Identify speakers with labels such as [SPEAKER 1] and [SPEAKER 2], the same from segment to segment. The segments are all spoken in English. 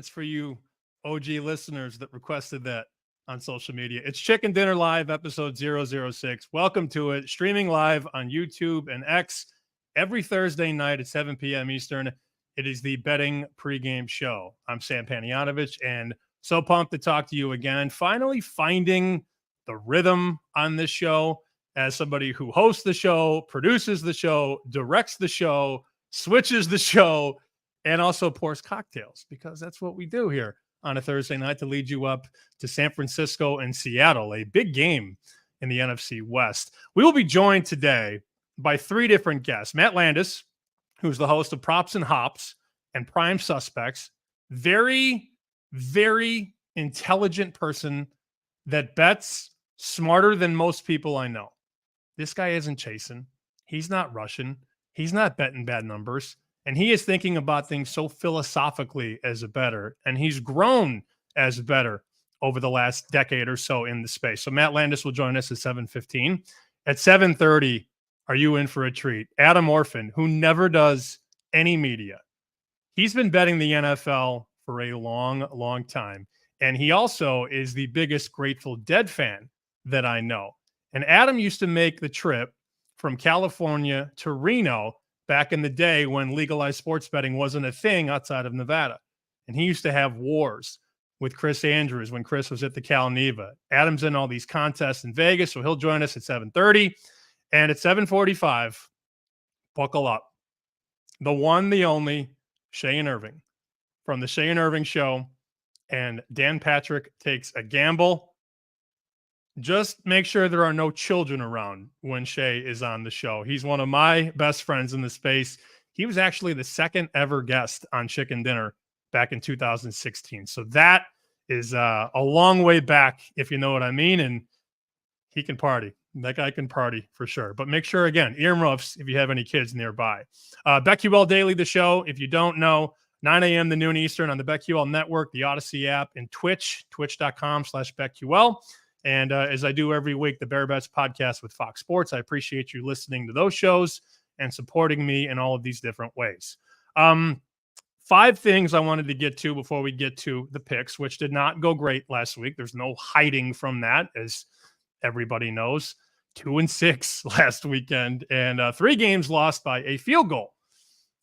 [SPEAKER 1] That's for you OG listeners that requested that on social media. It's Chicken Dinner Live, episode 006. Welcome to it. Streaming live on YouTube and X every Thursday night at 7 p.m. Eastern. It is the betting pregame show. I'm Sam Panayotovich, and so pumped to talk to you again. Finally finding the rhythm on this show as somebody who hosts the show, produces the show, directs the show, switches the show, and also pours cocktails, because that's what we do here on a Thursday night to lead you up to San Francisco and Seattle, a big game in the NFC West. We will be joined today by three different guests. Matt Landis, who's the host of Props and Hops and Prime Suspects. Very, very intelligent person that bets smarter than most people I know. This guy isn't chasing. He's not rushing. He's not betting bad numbers. And he is thinking about things so philosophically as a bettor. And he's grown as a bettor over the last decade or so in the space. So Matt Landis will join us at 7:15. At 7:30, are you in for a treat? Adam Orphan, who never does any media. He's been betting the NFL for a long, long time. And he also is the biggest Grateful Dead fan that I know. And Adam used to make the trip from California to Reno back in the day when legalized sports betting wasn't a thing outside of Nevada. And he used to have wars with Chris Andrews when Chris was at the Cal Neva. Adam's in all these contests in Vegas, so he'll join us at 7:30. And at 7:45, buckle up. The one, the only, Shea and Irving from the Shea and Irving Show. And Dan Patrick takes a gamble. Just make sure there are no children around when Shea is on the show. He's one of my best friends in the space. He was actually the second ever guest on Chicken Dinner back in 2016. So that is a long way back, if you know what I mean. And he can party. That guy can party for sure. But make sure, again, earmuffs if you have any kids nearby. BetQL Daily, the show. If you don't know, 9 a.m. to noon Eastern on the BetQL Network, the Odyssey app, and Twitch, twitch.com/BetQL. And as I do every week, the Bear Bets podcast with Fox Sports. I appreciate you listening to those shows and supporting me in all of these different ways. 5 things I wanted to get to before we get to the picks, which did not go great last week. There's no hiding from that, as everybody knows. 2-6 last weekend, and 3 games lost by a field goal,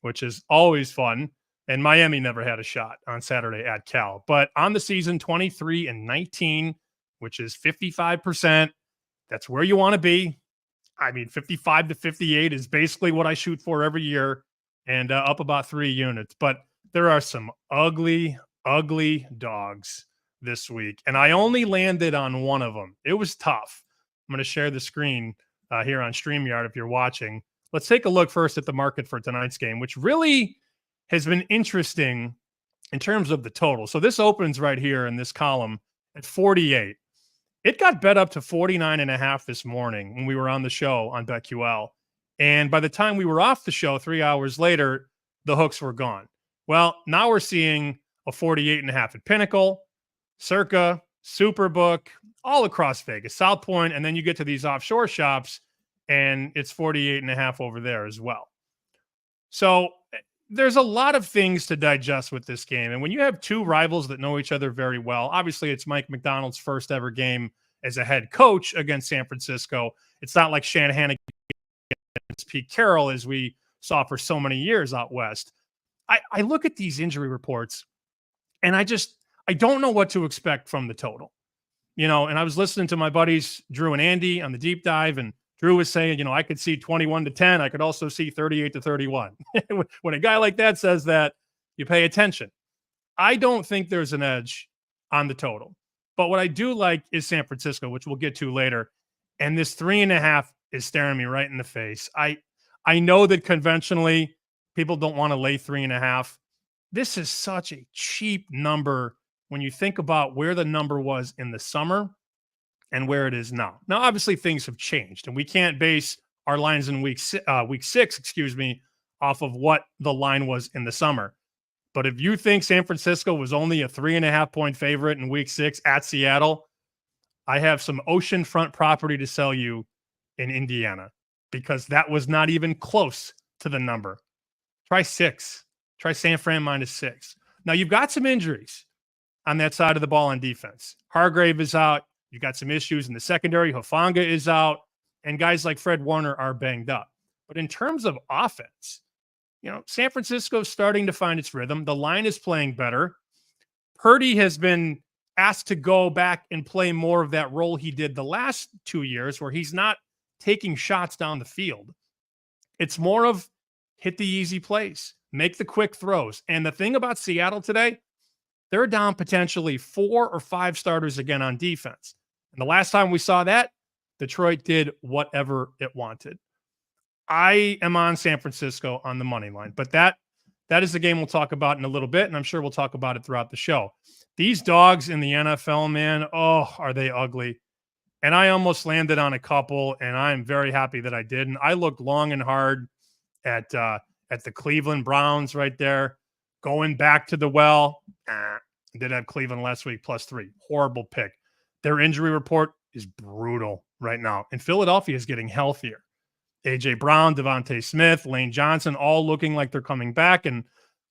[SPEAKER 1] which is always fun. And Miami never had a shot on Saturday at Cal. But on the season, 23-19, which is 55%. That's where you want to be. I mean, 55 to 58 is basically what I shoot for every year, and up about 3 units. But there are some ugly, ugly dogs this week, and I only landed on one of them. It was tough. I'm going to share the screen here on StreamYard if you're watching. Let's take a look first at the market for tonight's game, which really has been interesting in terms of the total. So this opens right here in this column at 48. It got bet up to 49.5 this morning when we were on the show on BetQL. And by the time we were off the show 3 hours later, the hooks were gone. Well, now we're seeing a 48.5 at Pinnacle, Circa, Superbook, all across Vegas, South Point, and then you get to these offshore shops, and it's 48.5 over there as well. So there's a lot of things to digest with this game. And when you have 2 rivals that know each other very well, obviously it's Mike McDonald's first ever game as a head coach against San Francisco. It's not like Shanahan against Pete Carroll, as we saw for so many years out west. I look at these injury reports, and I don't know what to expect from the total. And I was listening to my buddies, Drew and Andy, on the deep dive, and Drew was saying, I could see 21-10. I could also see 38-31. When a guy like that says that, you pay attention. I don't think there's an edge on the total. But what I do like is San Francisco, which we'll get to later. And this 3.5 is staring me right in the face. I know that conventionally people don't want to lay 3.5. This is such a cheap number when you think about where the number was in the summer and where it is now. Now, obviously, things have changed, and we can't base our lines in week 6, off of what the line was in the summer. But if you think San Francisco was only a 3.5-point favorite in week 6 at Seattle, I have some oceanfront property to sell you in Indiana, because that was not even close to the number. Try 6. Try San Fran -6. Now, you've got some injuries on that side of the ball on defense. Hargrave is out. You've got some issues in the secondary. Hufanga is out. And guys like Fred Warner are banged up. But in terms of offense, San Francisco's starting to find its rhythm. The line is playing better. Purdy has been asked to go back and play more of that role he did the last 2 years, where he's not taking shots down the field. It's more of hit the easy plays, make the quick throws. And the thing about Seattle today, they're down potentially 4 or 5 starters again on defense. And the last time we saw that, Detroit did whatever it wanted. I am on San Francisco on the money line, but that is the game we'll talk about in a little bit, and I'm sure we'll talk about it throughout the show. These dogs in the NFL, man, are they ugly. And I almost landed on a couple, and I'm very happy that I did. And I looked long and hard at the Cleveland Browns right there, going back to the well. Did have Cleveland last week +3. Horrible pick. Their injury report is brutal right now, and Philadelphia is getting healthier. A.J. Brown, Devontae Smith, Lane Johnson, all looking like they're coming back. And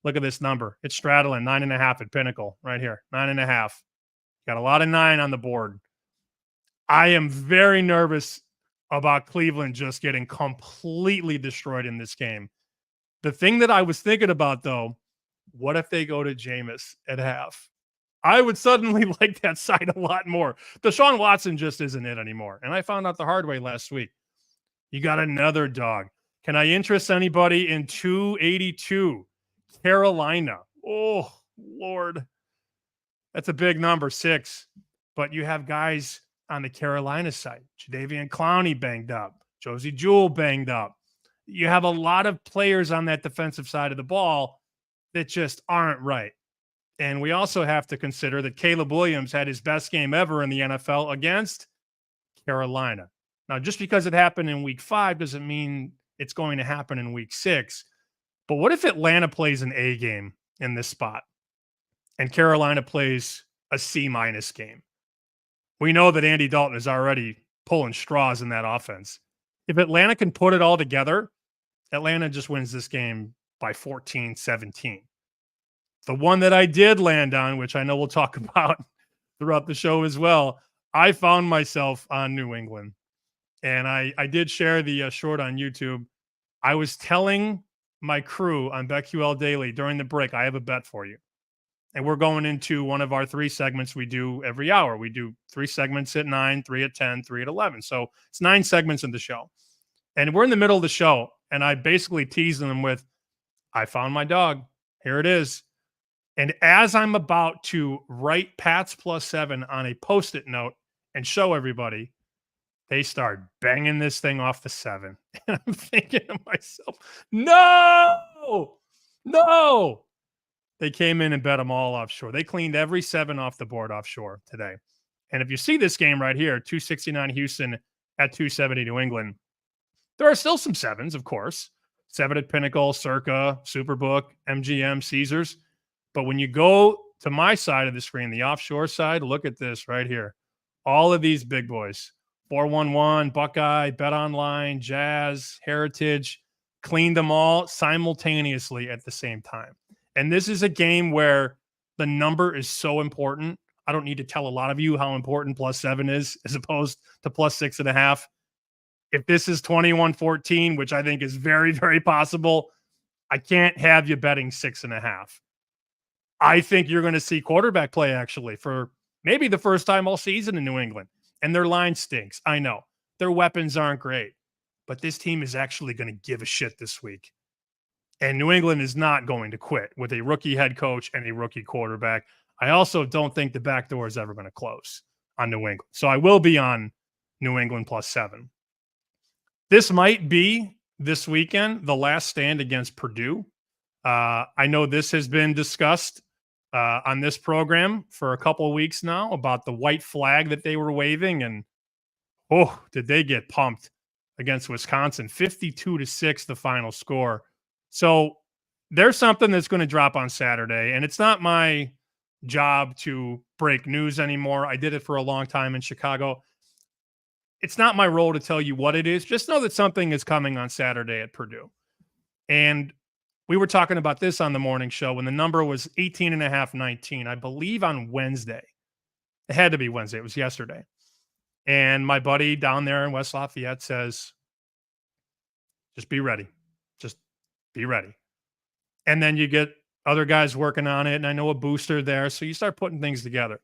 [SPEAKER 1] look at this number. It's straddling 9.5 at Pinnacle right here. 9.5. Got a lot of 9 on the board. I am very nervous about Cleveland just getting completely destroyed in this game. The thing that I was thinking about, though, what if they go to Jameis at half? I would suddenly like that side a lot more. Deshaun Watson just isn't it anymore. And I found out the hard way last week. You got another dog. Can I interest anybody in 282? Carolina. Oh, Lord. That's a big number, 6. But you have guys on the Carolina side. Jadeveon Clowney banged up. Josie Jewell banged up. You have a lot of players on that defensive side of the ball that just aren't right. And we also have to consider that Caleb Williams had his best game ever in the NFL against Carolina. Now, just because it happened in week 5 doesn't mean it's going to happen in week 6. But what if Atlanta plays an A game in this spot and Carolina plays a C- game? We know that Andy Dalton is already pulling straws in that offense. If Atlanta can put it all together, Atlanta just wins this game by 14-17. The one that I did land on, which I know we'll talk about throughout the show as well, I found myself on New England. And I did share the short on YouTube. I was telling my crew on BetQL Daily during the break, I have a bet for you. And we're going into one of our 3 segments we do every hour. We do 3 segments at 9, 3 at 10, 3 at 11. So it's 9 segments in the show. And we're in the middle of the show. And I basically teased them with, I found my dog. Here it is. And as I'm about to write Pats +7 on a Post-it note and show everybody, they start banging this thing off the 7. And I'm thinking to myself, no. They came in and bet them all offshore. They cleaned every 7 off the board offshore today. And if you see this game right here, 269 Houston at 270 New England, there are still some 7s, of course. 7 at Pinnacle, Circa, Superbook, MGM, Caesars. But when you go to my side of the screen, the offshore side, look at this right here. All of these big boys. 411, Buckeye, Bet Online, Jazz, Heritage, cleaned them all simultaneously at the same time. And this is a game where the number is so important. I don't need to tell a lot of you how important +7 is as opposed to +6.5. If this is 21-14, which I think is very, very possible, I can't have you betting 6.5. I think you're going to see quarterback play actually for maybe the first time all season in New England. And their line stinks. I know. Their weapons aren't great. But this team is actually going to give a shit this week. And New England is not going to quit with a rookie head coach and a rookie quarterback. I also don't think the back door is ever going to close on New England. So I will be on New England +7. This might be this weekend the last stand against Purdue. I know this has been discussed on this program for a couple of weeks now about the white flag that they were waving. And, did they get pumped against Wisconsin. 52-6, the final score. So there's something that's going to drop on Saturday. And it's not my job to break news anymore. I did it for a long time in Chicago. It's not my role to tell you what it is. Just know that something is coming on Saturday at Purdue. And We were talking about this on the morning show when the number was 18.5, 19, I believe on Wednesday. It had to be Wednesday. It was yesterday. And my buddy down there in West Lafayette says, just be ready. Just be ready. And then you get other guys working on it. And I know a booster there. So you start putting things together.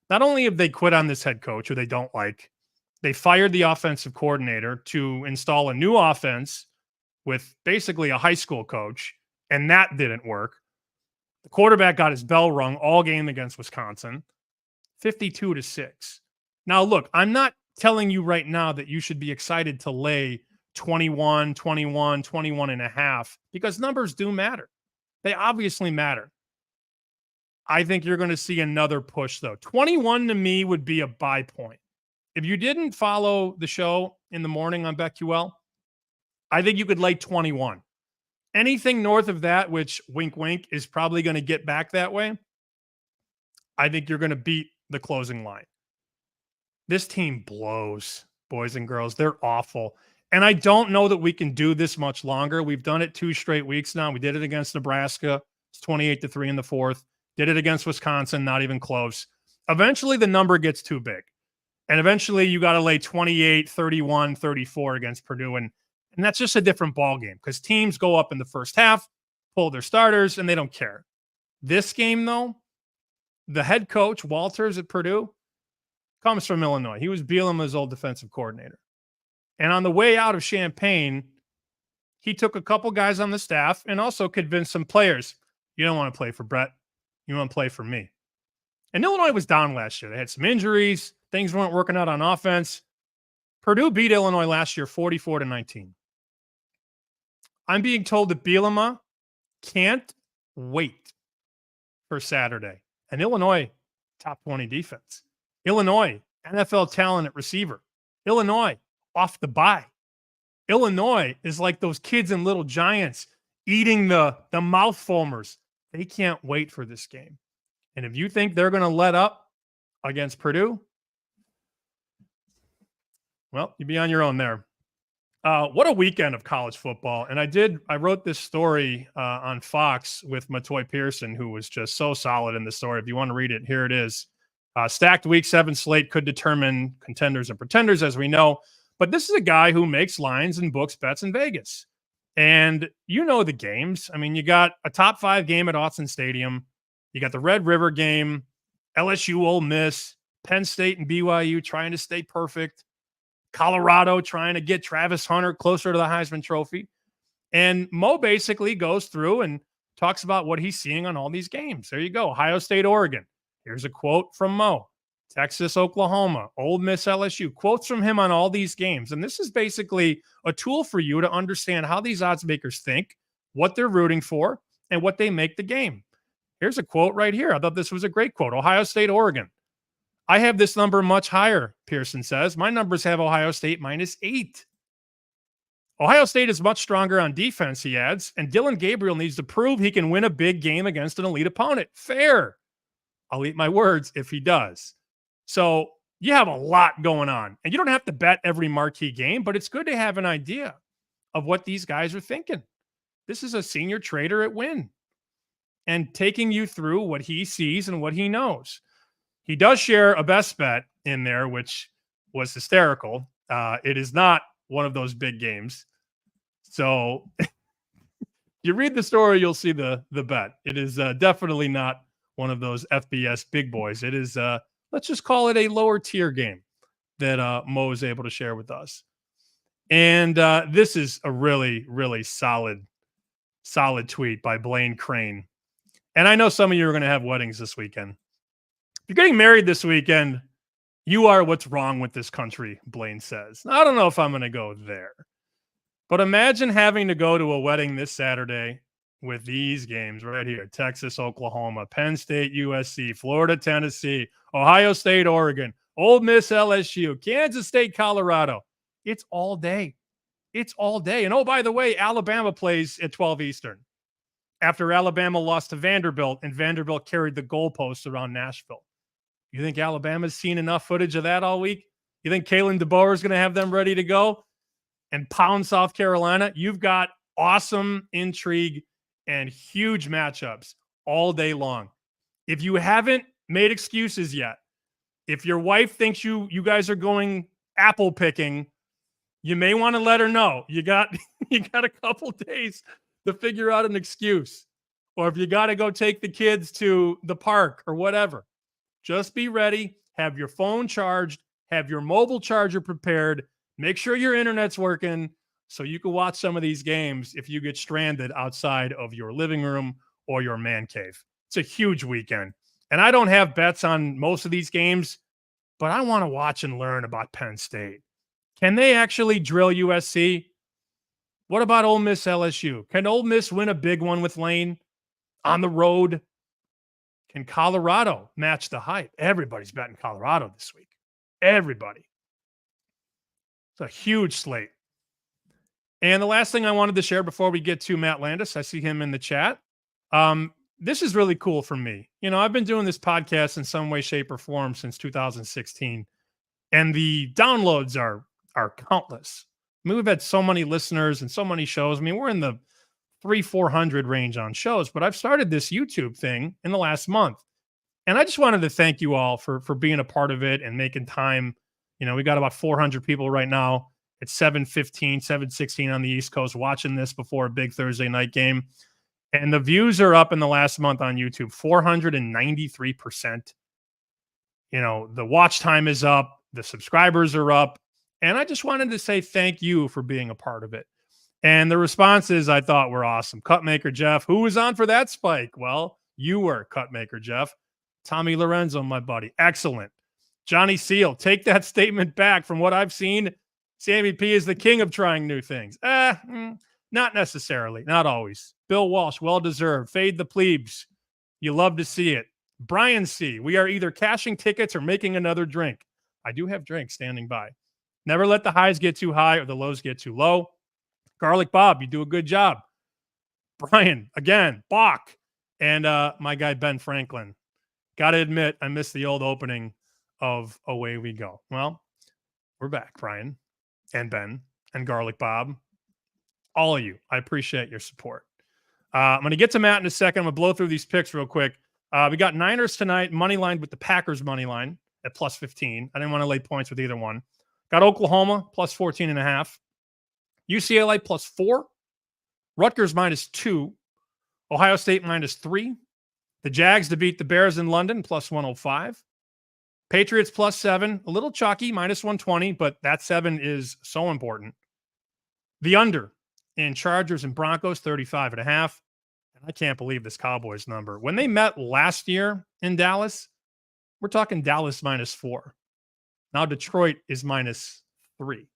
[SPEAKER 1] Not only have they quit on this head coach who they don't like, they fired the offensive coordinator to install a new offense with basically a high school coach. And that didn't work. The quarterback got his bell rung all game against Wisconsin, 52-6. Now, look, I'm not telling you right now that you should be excited to lay 21, 21, 21 and a half because numbers do matter. They obviously matter. I think you're going to see another push, though. 21 to me would be a buy point. If you didn't follow the show in the morning on BetQL, I think you could lay 21. Anything north of that, which wink, wink, is probably going to get back that way, I think you're going to beat the closing line. This team blows, boys and girls. They're awful. And I don't know that we can do this much longer. We've done it 2 straight weeks now. We did it against Nebraska. It's 28-3 in the fourth. Did it against Wisconsin, not even close. Eventually, the number gets too big. And eventually, you got to lay 28, 31, 34 against Purdue. And that's just a different ballgame because teams go up in the first half, pull their starters, and they don't care. This game, though, the head coach, Walters at Purdue, comes from Illinois. He was Bielema's old defensive coordinator. And on the way out of Champaign, he took a couple guys on the staff and also convinced some players, you don't want to play for Brett. You want to play for me. And Illinois was down last year. They had some injuries. Things weren't working out on offense. Purdue beat Illinois last year 44-19. I'm being told that Bielema can't wait for Saturday. And Illinois, top 20 defense. Illinois, NFL talent at receiver. Illinois, off the bye. Illinois is like those kids in Little Giants eating the mouth foamers. They can't wait for this game. And if you think they're going to let up against Purdue, well, you'd be on your own there. What a weekend of college football. And I wrote this story on Fox with Matoy Pearson, who was just so solid in the story. If you want to read it, here it is. Stacked week 7 slate could determine contenders and pretenders, as we know. But this is a guy who makes lines and books bets in Vegas. And you know the games. I mean, you got a top 5 game at Autzen Stadium. You got the Red River game, LSU, Ole Miss, Penn State and BYU trying to stay perfect. Colorado trying to get Travis Hunter closer to the Heisman Trophy. And Mo basically goes through and talks about what he's seeing on all these games. There you go. Ohio State, Oregon. Here's a quote from Mo. Texas, Oklahoma, Ole Miss, LSU. Quotes from him on all these games. And this is basically a tool for you to understand how these odds makers think, what they're rooting for, and what they make the game. Here's a quote right here. I thought this was a great quote. Ohio State, Oregon. I have this number much higher, Pearson says. My numbers have Ohio State -8. Ohio State is much stronger on defense, he adds, and Dylan Gabriel needs to prove he can win a big game against an elite opponent. Fair. I'll eat my words if he does. So you have a lot going on, and you don't have to bet every marquee game, but it's good to have an idea of what these guys are thinking. This is a senior trader at Wynn and taking you through what he sees and what he knows. He does share a best bet in there, which was hysterical. It is not one of those big games. So you read the story, you'll see the bet. It is definitely not one of those FBS big boys. It is, let's just call it a lower tier game that Mo is able to share with us. And this is a really, really solid tweet by Blaine Crane. And I know some of you are going to have weddings this weekend. If you're getting married this weekend, you are what's wrong with this country, Blaine says. Now, I don't know if I'm going to go there. But imagine having to go to a wedding this Saturday with these games right here. Texas, Oklahoma, Penn State, USC, Florida, Tennessee, Ohio State, Oregon, Ole Miss, LSU, Kansas State, Colorado. It's all day. It's all day. And oh, by the way, Alabama plays at 12 Eastern after Alabama lost to Vanderbilt and Vanderbilt carried the goalposts around Nashville. You think Alabama's seen enough footage of that all week? You think Kalen DeBoer is going to have them ready to go and pound South Carolina? You've got awesome intrigue and huge matchups all day long. If you haven't made excuses yet, if your wife thinks you guys are going apple picking, you may want to let her know. You got a couple days to figure out an excuse. Or if you got to go take the kids to the park or whatever, just be ready. Have your phone charged. Have your mobile charger prepared. Make sure your internet's working so you can watch some of these games if you get stranded outside of your living room or your man cave. It's a huge weekend. And I don't have bets on most of these games, but I want to watch and learn about Penn State. Can they actually drill USC? What about Ole Miss LSU? Can Ole Miss win a big one with Lane on the road? Can Colorado match the hype? Everybody's betting Colorado this week. Everybody. It's a huge slate. And the last thing I wanted to share before we get to Matt Landis, I see him in the chat. This is really cool for me. You know, I've been doing this podcast in some way, shape, or form since 2016, and the downloads are countless. I mean, we've had so many listeners and so many shows. I mean, we're in the 300-400 range on shows, but I've started this YouTube thing in the last month. And I just wanted to thank you all for being a part of it and making time. You know, we got about 400 people right now. It's 7:15, 7:16 on the East Coast watching this before a big Thursday night game. And the views are up in the last month on YouTube, 493%. You know, the watch time is up, the subscribers are up. And I just wanted to say thank you for being a part of it. And the responses I thought were awesome. Cutmaker Jeff, who was on for that spike? Well, you were, Cutmaker Jeff. Tommy Lorenzo, my buddy. Excellent. Johnny Seal, take that statement back. From what I've seen, Sammy P is the king of trying new things. Not necessarily. Not always. Bill Walsh, well-deserved. Fade the plebes. You love to see it. Brian C., we are either cashing tickets or making another drink. I do have drinks standing by. Never let the highs get too high or the lows get too low. Garlic Bob, you do a good job. Brian, again, Bach. And my guy, Ben Franklin. Got to admit, I missed the old opening of Away We Go. Well, we're back, Brian and Ben and Garlic Bob. All of you, I appreciate your support. I'm going to get to Matt in a second. I'm going to blow through these picks real quick. We got Niners tonight, money line with the Packers money line at plus 15. I didn't want to lay points with either one. Got Oklahoma plus 14.5. UCLA plus 4. Rutgers minus 2. Ohio State minus 3. The Jags to beat the Bears in London plus 105. Patriots plus 7. A little chalky, minus 120, but that 7 is so important. The under in Chargers and Broncos, 35.5. And I can't believe this Cowboys number. When they met last year in Dallas, we're talking Dallas minus 4. Now Detroit is minus 3.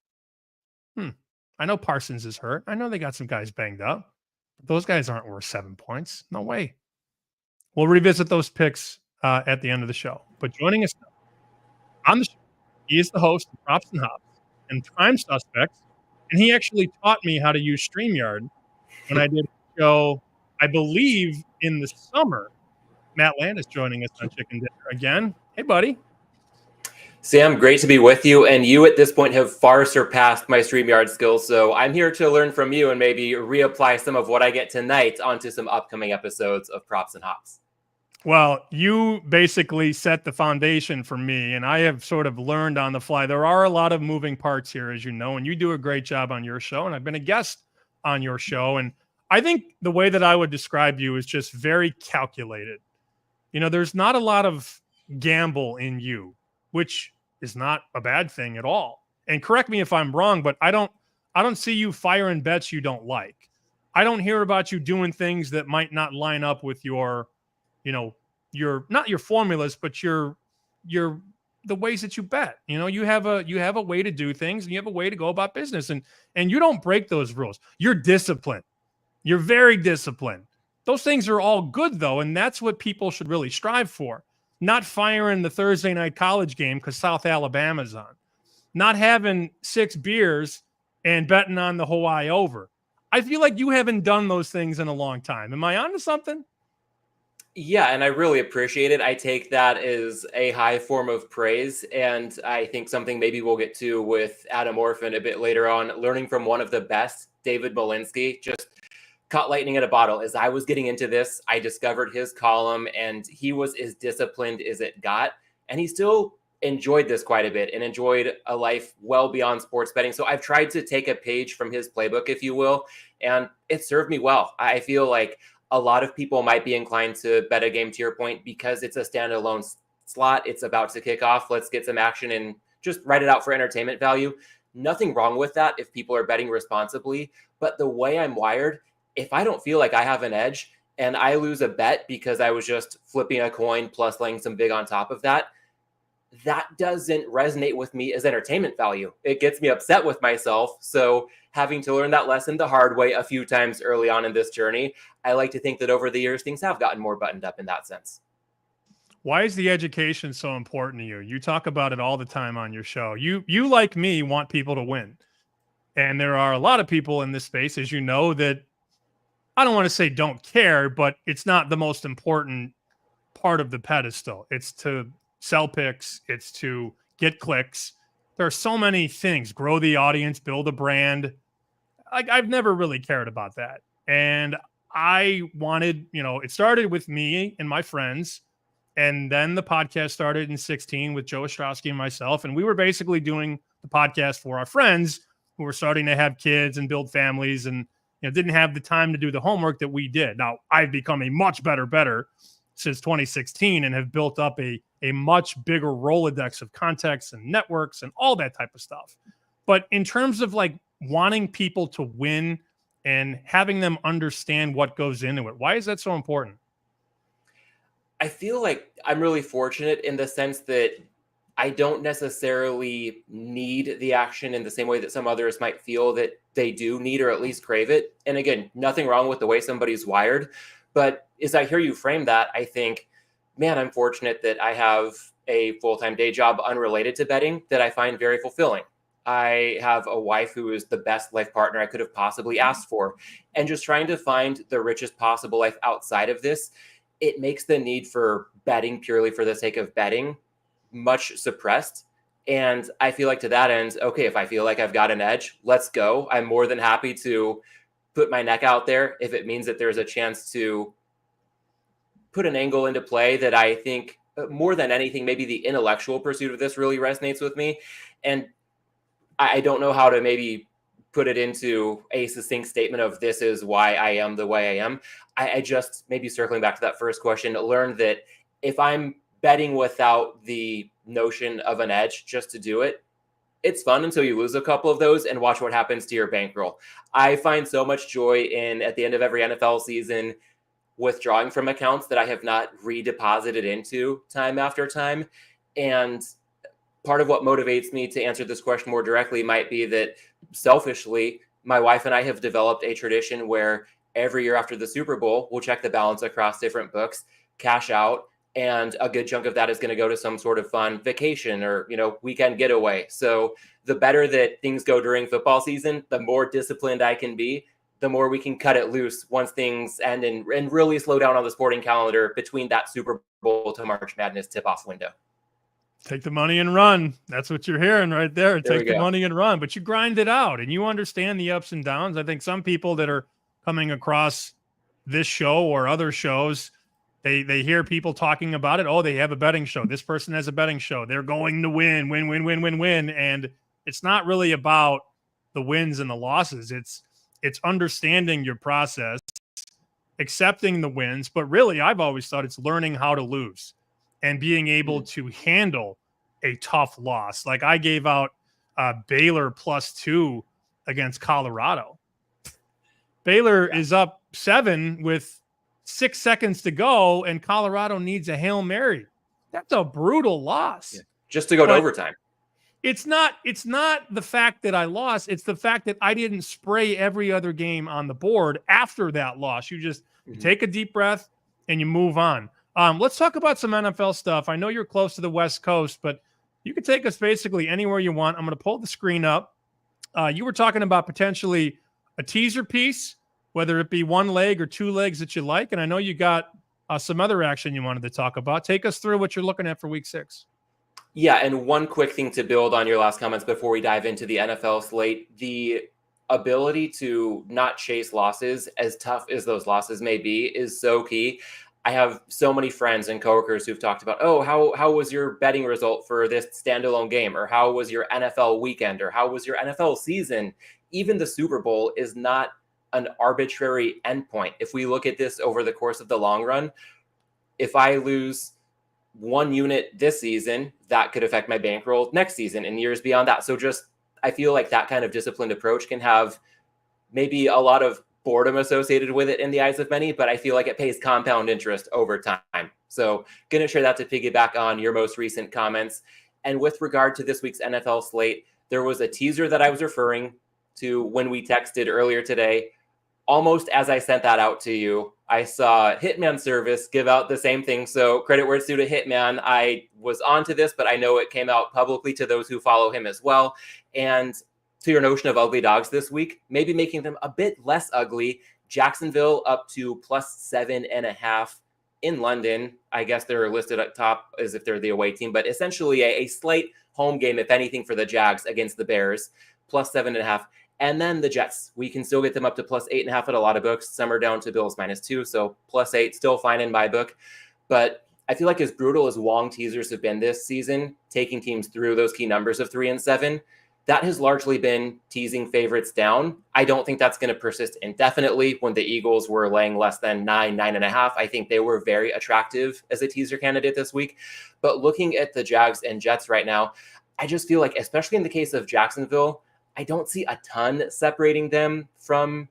[SPEAKER 1] I know Parsons is hurt. I know they got some guys banged up. But those guys aren't worth 7 points. No way. We'll revisit those picks at the end of the show. But joining us on the show, he is the host of Props and Hops and Prime Suspects. And he actually taught me how to use StreamYard when I did a show, I believe, in the summer. Matt Landis joining us on Chicken Dinner again. Hey, buddy.
[SPEAKER 2] Sam, great to be with you. And you at this point have far surpassed my StreamYard skills. So I'm here to learn from you and maybe reapply some of what I get tonight onto some upcoming episodes of Props and Hops.
[SPEAKER 1] Well, you basically set the foundation for me, and I have sort of learned on the fly. There are a lot of moving parts here, as you know, and you do a great job on your show, and I've been a guest on your show. And I think the way that I would describe you is just very calculated. You know, there's not a lot of gamble in you, which is not a bad thing at all. And correct me if I'm wrong, but I don't see you firing bets you don't like. I don't hear about you doing things that might not line up with your, you know, your, not your formulas, but the ways that you bet. You know, you have a way to do things and you have a way to go about business, and you don't break those rules. You're disciplined. You're very disciplined. Those things are all good though, and that's what people should really strive for. Not firing the Thursday night college game because South Alabama's on. Not having 6 beers and betting on the Hawaii over. I feel like you haven't done those things in a long time. Am I onto something?
[SPEAKER 2] Yeah, and I really appreciate it. I take that as a high form of praise. And I think something maybe we'll get to with Adam Orphan a bit later on, learning from one of the best, David Malinsky, just caught lightning in a bottle. As I was getting into this, I discovered his column, and he was as disciplined as it got. And he still enjoyed this quite a bit and enjoyed a life well beyond sports betting. So I've tried to take a page from his playbook, if you will, and it served me well. I feel like a lot of people might be inclined to bet a game, to your point, because it's a standalone slot. It's about to kick off. Let's get some action and just write it out for entertainment value. Nothing wrong with that if people are betting responsibly. But the way I'm wired, if I don't feel like I have an edge and I lose a bet because I was just flipping a coin plus laying some big on top of that, that doesn't resonate with me as entertainment value. It gets me upset with myself. So having to learn that lesson the hard way a few times early on in this journey, I like to think that over the years, things have gotten more buttoned up in that sense.
[SPEAKER 1] Why is the education so important to you? You talk about it all the time on your show. You like me, want people to win. And there are a lot of people in this space, as you know, that I don't want to say don't care, but it's not the most important part of the pedestal. It's to sell picks. It's to get clicks. There are so many things. Grow the audience, build a brand. I've never really cared about that. And I wanted, it started with me and my friends. And then the podcast started in 2016 with Joe Ostrowski and myself. And we were basically doing the podcast for our friends who were starting to have kids and build families and didn't have the time to do the homework that we did. Now, I've become a much better since 2016 and have built up a much bigger Rolodex of contacts and networks and all that type of stuff. But in terms of like wanting people to win and having them understand what goes into it, why is that so important?
[SPEAKER 2] I feel like I'm really fortunate in the sense that I don't necessarily need the action in the same way that some others might feel that they do need or at least crave it. And again, nothing wrong with the way somebody's wired. But as I hear you frame that, I think, man, I'm fortunate that I have a full-time day job unrelated to betting that I find very fulfilling. I have a wife who is the best life partner I could have possibly asked for. And just trying to find the richest possible life outside of this, it makes the need for betting purely for the sake of betting much suppressed. And I feel like to that end, okay, if I feel like I've got an edge, let's go. I'm more than happy to put my neck out there if it means that there's a chance to put an angle into play that I think more than anything, maybe the intellectual pursuit of this really resonates with me. And I don't know how to maybe put it into a succinct statement of this is why I am the way I am. I just, maybe circling back to that first question, learned that if I'm betting without the notion of an edge just to do it, it's fun until you lose a couple of those and watch what happens to your bankroll. I find so much joy in, at the end of every NFL season, withdrawing from accounts that I have not redeposited into time after time. And part of what motivates me to answer this question more directly might be that selfishly, my wife and I have developed a tradition where every year after the Super Bowl, we'll check the balance across different books, cash out, and a good chunk of that is going to go to some sort of fun vacation or, weekend getaway. So the better that things go during football season, the more disciplined I can be, the more we can cut it loose once things end and really slow down on the sporting calendar between that Super Bowl to March Madness tip-off window.
[SPEAKER 1] Take the money and run. That's what you're hearing right there.
[SPEAKER 2] There
[SPEAKER 1] Take the money and run. But you grind it out and you understand the ups and downs. I think some people that are coming across this show or other shows, they hear people talking about it. Oh, they have a betting show. This person has a betting show. They're going to win. And it's not really about the wins and the losses. It's understanding your process, accepting the wins. But really, I've always thought it's learning how to lose and being able to handle a tough loss. Like I gave out Baylor +2 against Colorado. Baylor is up 7 with 6 seconds to go, and Colorado needs a Hail Mary. That's a brutal loss.
[SPEAKER 2] Yeah. Just to go to overtime.
[SPEAKER 1] It's not the fact that I lost. It's the fact that I didn't spray every other game on the board after that loss. You just you take a deep breath and you move on. Let's talk about some NFL stuff. I know you're close to the West Coast, but you can take us basically anywhere you want. I'm going to pull the screen up. You were talking about potentially a teaser piece, whether it be one leg or two legs that you like. And I know you got some other action you wanted to talk about. Take us through what you're looking at for week 6.
[SPEAKER 2] Yeah, and one quick thing to build on your last comments before we dive into the NFL slate. The ability to not chase losses, as tough as those losses may be, is so key. I have so many friends and coworkers who've talked about, oh, how was your betting result for this standalone game? Or how was your NFL weekend? Or how was your NFL season? Even the Super Bowl is not an arbitrary endpoint. If we look at this over the course of the long run, if I lose 1 unit this season, that could affect my bankroll next season and years beyond that. So just, I feel like that kind of disciplined approach can have maybe a lot of boredom associated with it in the eyes of many, but I feel like it pays compound interest over time. So going to share that to piggyback on your most recent comments. And with regard to this week's NFL slate, there was a teaser that I was referring to when we texted earlier today. Almost as I sent that out to you, I saw Hitman Service give out the same thing. So credit where it's due to Hitman. I was onto this, but I know it came out publicly to those who follow him as well. And to your notion of ugly dogs this week, maybe making them a bit less ugly. Jacksonville up to +7.5 in London. I guess they're listed at top as if they're the away team, but essentially a slight home game, if anything, for the Jags against the Bears, +7.5. And then the Jets, we can still get them up to +8.5 at a lot of books. Some are down to Bills -2, so +8, still fine in my book. But I feel like as brutal as Wong teasers have been this season, taking teams through those key numbers of 3 and 7, that has largely been teasing favorites down. I don't think that's going to persist indefinitely. When the Eagles were laying less than 9.5, I think they were very attractive as a teaser candidate this week. But looking at the Jags and Jets right now, I just feel like, especially in the case of Jacksonville, I don't see a ton separating them from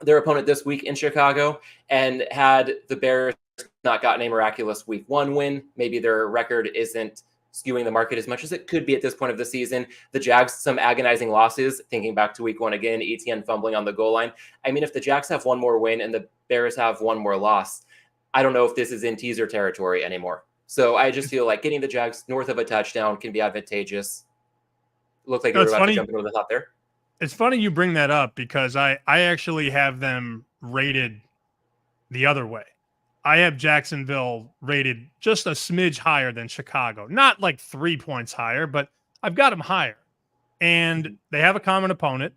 [SPEAKER 2] their opponent this week in Chicago. And had the Bears not gotten a miraculous week 1 win, maybe their record isn't skewing the market as much as it could be at this point of the season. The Jags, some agonizing losses, thinking back to week 1 again, ETN fumbling on the goal line. I mean, if the Jags have 1 more win and the Bears have 1 more loss, I don't know if this is in teaser territory anymore. So I just feel like getting the Jags north of a touchdown can be advantageous. Looked like you were about to jump in with a thought there.
[SPEAKER 1] It's funny you bring that up because I actually have them rated the other way. I have Jacksonville rated just a smidge higher than Chicago. Not like 3 points higher, but I've got them higher. And they have a common opponent.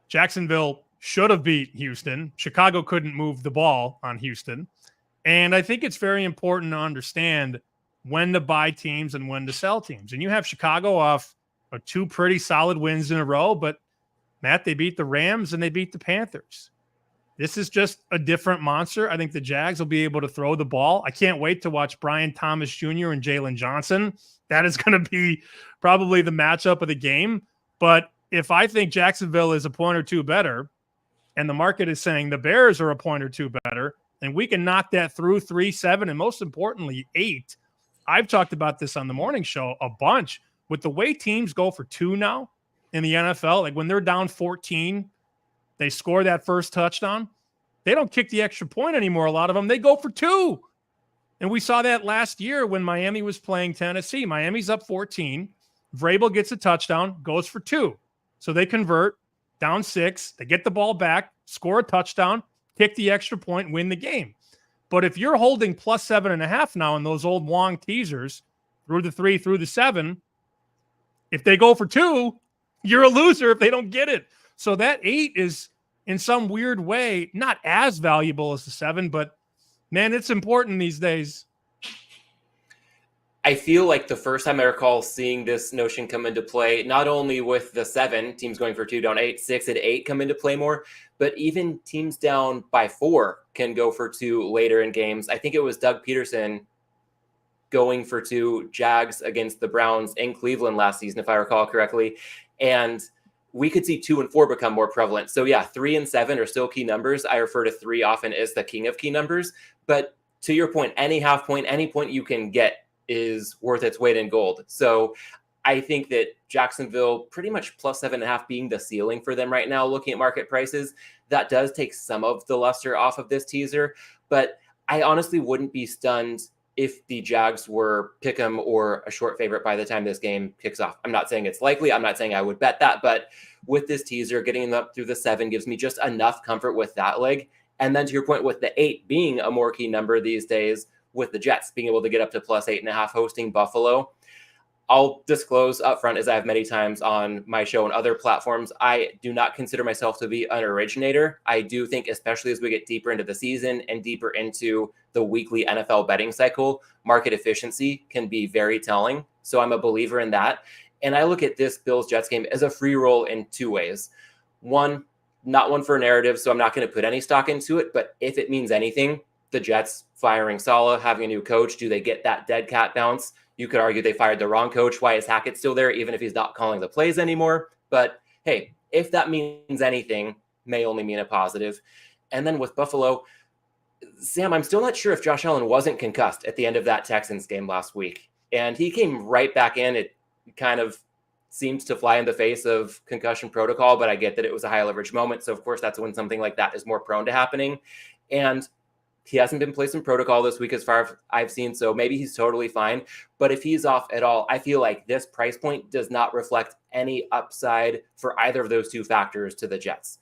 [SPEAKER 1] Jacksonville should have beat Houston. Chicago couldn't move the ball on Houston. And I think it's very important to understand when to buy teams and when to sell teams. And you have Chicago off 2 pretty solid wins in a row, but Matt, they beat the Rams and they beat the Panthers. This is just a different monster. I think the Jags will be able to throw the ball. I can't wait to watch Brian Thomas Jr. and Jalen Johnson. That is going to be probably the matchup of the game. But if I think Jacksonville is a point or 2 better, and the market is saying the Bears are a point or 2 better, and we can knock that through 3, 7, and most importantly, 8. I've talked about this on the morning show a bunch. With the way teams go for 2 now in the NFL, like when they're down 14, they score that first touchdown. They don't kick the extra point anymore. A lot of them, they go for 2. And we saw that last year when Miami was playing Tennessee. Miami's up 14. Vrabel gets a touchdown, goes for 2. So they convert, down 6. They get the ball back, score a touchdown, kick the extra point, win the game. But if you're holding +7.5 now in those old Wong teasers through the 3, through the 7, if they go for 2, you're a loser if they don't get it. So that 8 is in some weird way not as valuable as the 7, but man, it's important these days.
[SPEAKER 2] I feel like the first time I recall seeing this notion come into play, not only with the 7 teams going for 2 down 8, 6 and 8 come into play more, but even teams down by 4 can go for 2 later in games. I think it was Doug Peterson going for 2 Jags against the Browns in Cleveland last season, if I recall correctly. And we could see 2 and 4 become more prevalent. So yeah, 3 and 7 are still key numbers. I refer to 3 often as the king of key numbers. But to your point, any half point, any point you can get is worth its weight in gold. So I think that Jacksonville pretty much +7.5 being the ceiling for them right now, looking at market prices, that does take some of the luster off of this teaser. But I honestly wouldn't be stunned if the Jags were pick 'em or a short favorite by the time this game kicks off. I'm not saying it's likely. I'm not saying I would bet that. But with this teaser, getting them up through the 7 gives me just enough comfort with that leg. And then to your point, with the 8 being a more key number these days, with the Jets being able to get up to +8.5 hosting Buffalo, I'll disclose upfront, as I have many times on my show and other platforms, I do not consider myself to be an originator. I do think, especially as we get deeper into the season and deeper into the weekly NFL betting cycle, market efficiency can be very telling. So I'm a believer in that. And I look at this Bills-Jets game as a free roll in two ways. One, not one for a narrative, so I'm not going to put any stock into it. But if it means anything, the Jets firing Saleh, having a new coach, do they get that dead cat bounce? You could argue they fired the wrong coach. Why is Hackett still there, even if he's not calling the plays anymore? But hey, if that means anything, may only mean a positive. And then with Buffalo, Sam, I'm still not sure if Josh Allen wasn't concussed at the end of that Texans game last week. And he came right back in. It kind of seems to fly in the face of concussion protocol, but I get that it was a high leverage moment. So of course, that's when something like that is more prone to happening. And he hasn't been placed in protocol this week as far as I've seen, so maybe he's totally fine. But if he's off at all, I feel like this price point does not reflect any upside for either of those two factors to the Jets.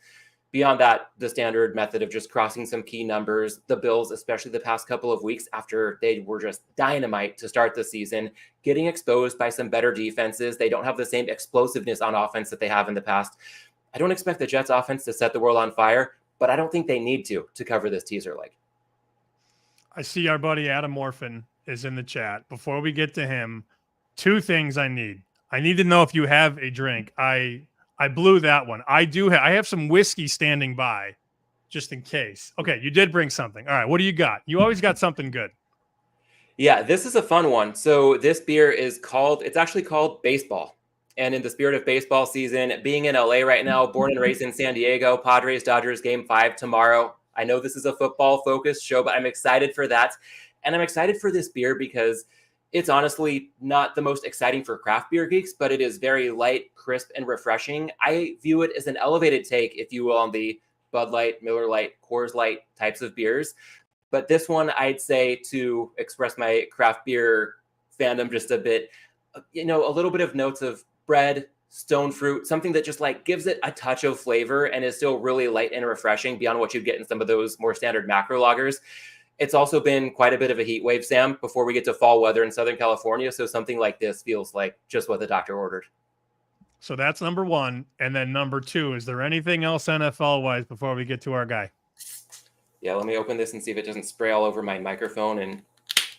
[SPEAKER 2] Beyond that, the standard method of just crossing some key numbers, the Bills, especially the past couple of weeks after they were just dynamite to start the season, getting exposed by some better defenses. They don't have the same explosiveness on offense that they have in the past. I don't expect the Jets offense to set the world on fire, but I don't think they need to cover this teaser leg.
[SPEAKER 1] I see our buddy Adam Orphan is in the chat. Before we get to him, two things I need. I need to know if you have a drink. I blew that one. I have some whiskey standing by just in case. Okay, you did bring something. All right, what do you got? You always got something good.
[SPEAKER 2] Yeah, this is a fun one. So this beer it's actually called Baseball. And in the spirit of baseball season, being in LA right now, born and raised in San Diego, Padres, Dodgers, game 5 tomorrow. I know this is a football-focused show, but I'm excited for that. And I'm excited for this beer because it's honestly not the most exciting for craft beer geeks, but it is very light, crisp, and refreshing. I view it as an elevated take, if you will, on the Bud Light, Miller Lite, Coors Light types of beers. But this one, I'd say, to express my craft beer fandom just a bit, a little bit of notes of bread, stone fruit, something that just like gives it a touch of flavor and is still really light and refreshing beyond what you'd get in some of those more standard macro lagers. It's also been quite a bit of a heat wave, Sam, before we get to fall weather in Southern California. So something like this feels like just what the doctor ordered.
[SPEAKER 1] So that's number one. And then number two, is there anything else NFL wise before we get to our guy?
[SPEAKER 2] Yeah, let me open this and see if it doesn't spray all over my microphone and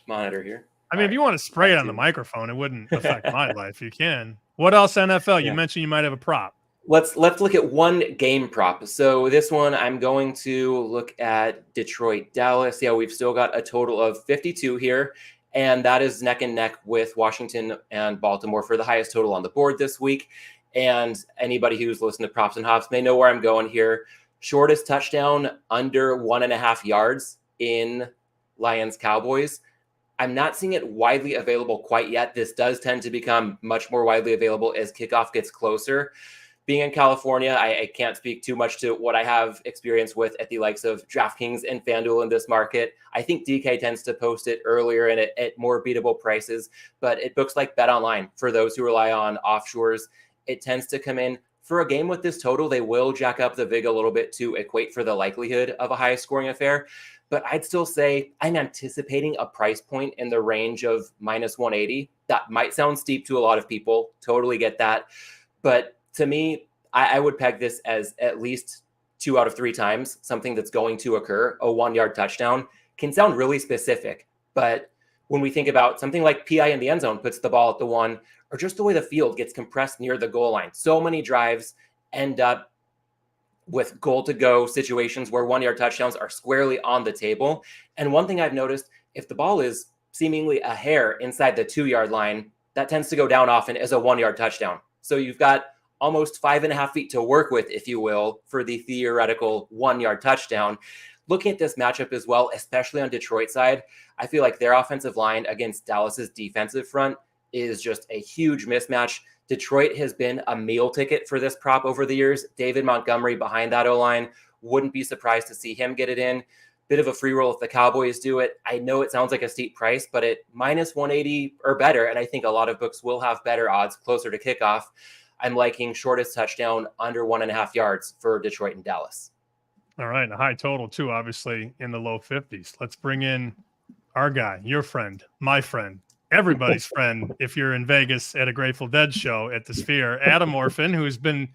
[SPEAKER 2] monitor here.
[SPEAKER 1] I mean, if you want to spray it on the microphone, it wouldn't affect my life. You can. What else NFL? You mentioned you might have a prop.
[SPEAKER 2] Let's look at one game prop. So this one, I'm going to look at Detroit, Dallas. Yeah, we've still got a total of 52 here, and that is neck and neck with Washington and Baltimore for the highest total on the board this week. And anybody who's listened to Props and Hops may know where I'm going here. Shortest touchdown under 1.5 yards in Lions Cowboys. I'm not seeing it widely available quite yet. This does tend to become much more widely available as kickoff gets closer. Being in California, I can't speak too much to what I have experience with at the likes of DraftKings and FanDuel in this market. I think DK tends to post it earlier and at more beatable prices, but it books like BetOnline for those who rely on offshores. It tends to come in for a game with this total. They will jack up the VIG a little bit to equate for the likelihood of a high scoring affair. But I'd still say I'm anticipating a price point in the range of minus 180. That might sound steep to a lot of people. Totally get that. But to me, I would peg this as at least 2 out of 3 times something that's going to occur. A 1-yard touchdown can sound really specific. But when we think about something like PI in the end zone puts the ball at the 1, or just the way the field gets compressed near the goal line, so many drives end up with goal-to-go situations where 1-yard touchdowns are squarely on the table. And one thing I've noticed, if the ball is seemingly a hair inside the 2-yard line, that tends to go down often as a 1-yard touchdown. So you've got almost 5.5 feet to work with, if you will, for the theoretical 1-yard touchdown. Looking at this matchup as well, especially on Detroit side, I feel like their offensive line against Dallas's defensive front is just a huge mismatch. Detroit has been a meal ticket for this prop over the years. David Montgomery behind that O-line. Wouldn't be surprised to see him get it in. Bit of a free roll if the Cowboys do it. I know it sounds like a steep price, but at minus 180 or better, and I think a lot of books will have better odds closer to kickoff, I'm liking shortest touchdown under 1.5 yards for Detroit and Dallas.
[SPEAKER 1] All right, a high total too, obviously in the low 50s. Let's bring in our guy, your friend, my friend, everybody's friend if you're in Vegas at a Grateful Dead show at the Sphere, Adam Orphan, who's been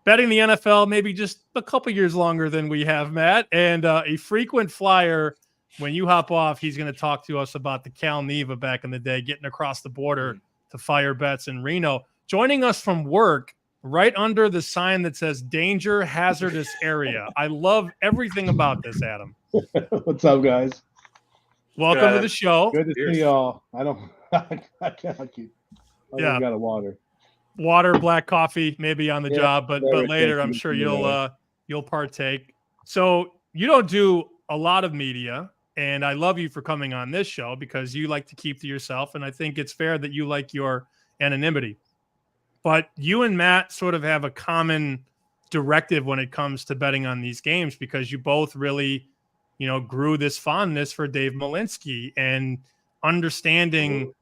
[SPEAKER 1] betting the NFL maybe just a couple years longer than we have, Matt, and a frequent flyer. When you hop off, he's going to talk to us about the Cal Neva back in the day, getting across the border to fire bets in Reno. Joining us from work, right under the sign that says danger, hazardous area. I love everything about this, Adam.
[SPEAKER 3] What's up, guys?
[SPEAKER 1] Welcome to the show.
[SPEAKER 3] Good to see y'all. I can't keep.
[SPEAKER 1] Yeah,
[SPEAKER 3] got a water,
[SPEAKER 1] black coffee, maybe on the job, but later I'm sure you'll partake. So you don't do a lot of media, and I love you for coming on this show because you like to keep to yourself, and I think it's fair that you like your anonymity. But you and Matt sort of have a common directive when it comes to betting on these games because you both really, grew this fondness for Dave Malinsky and understanding,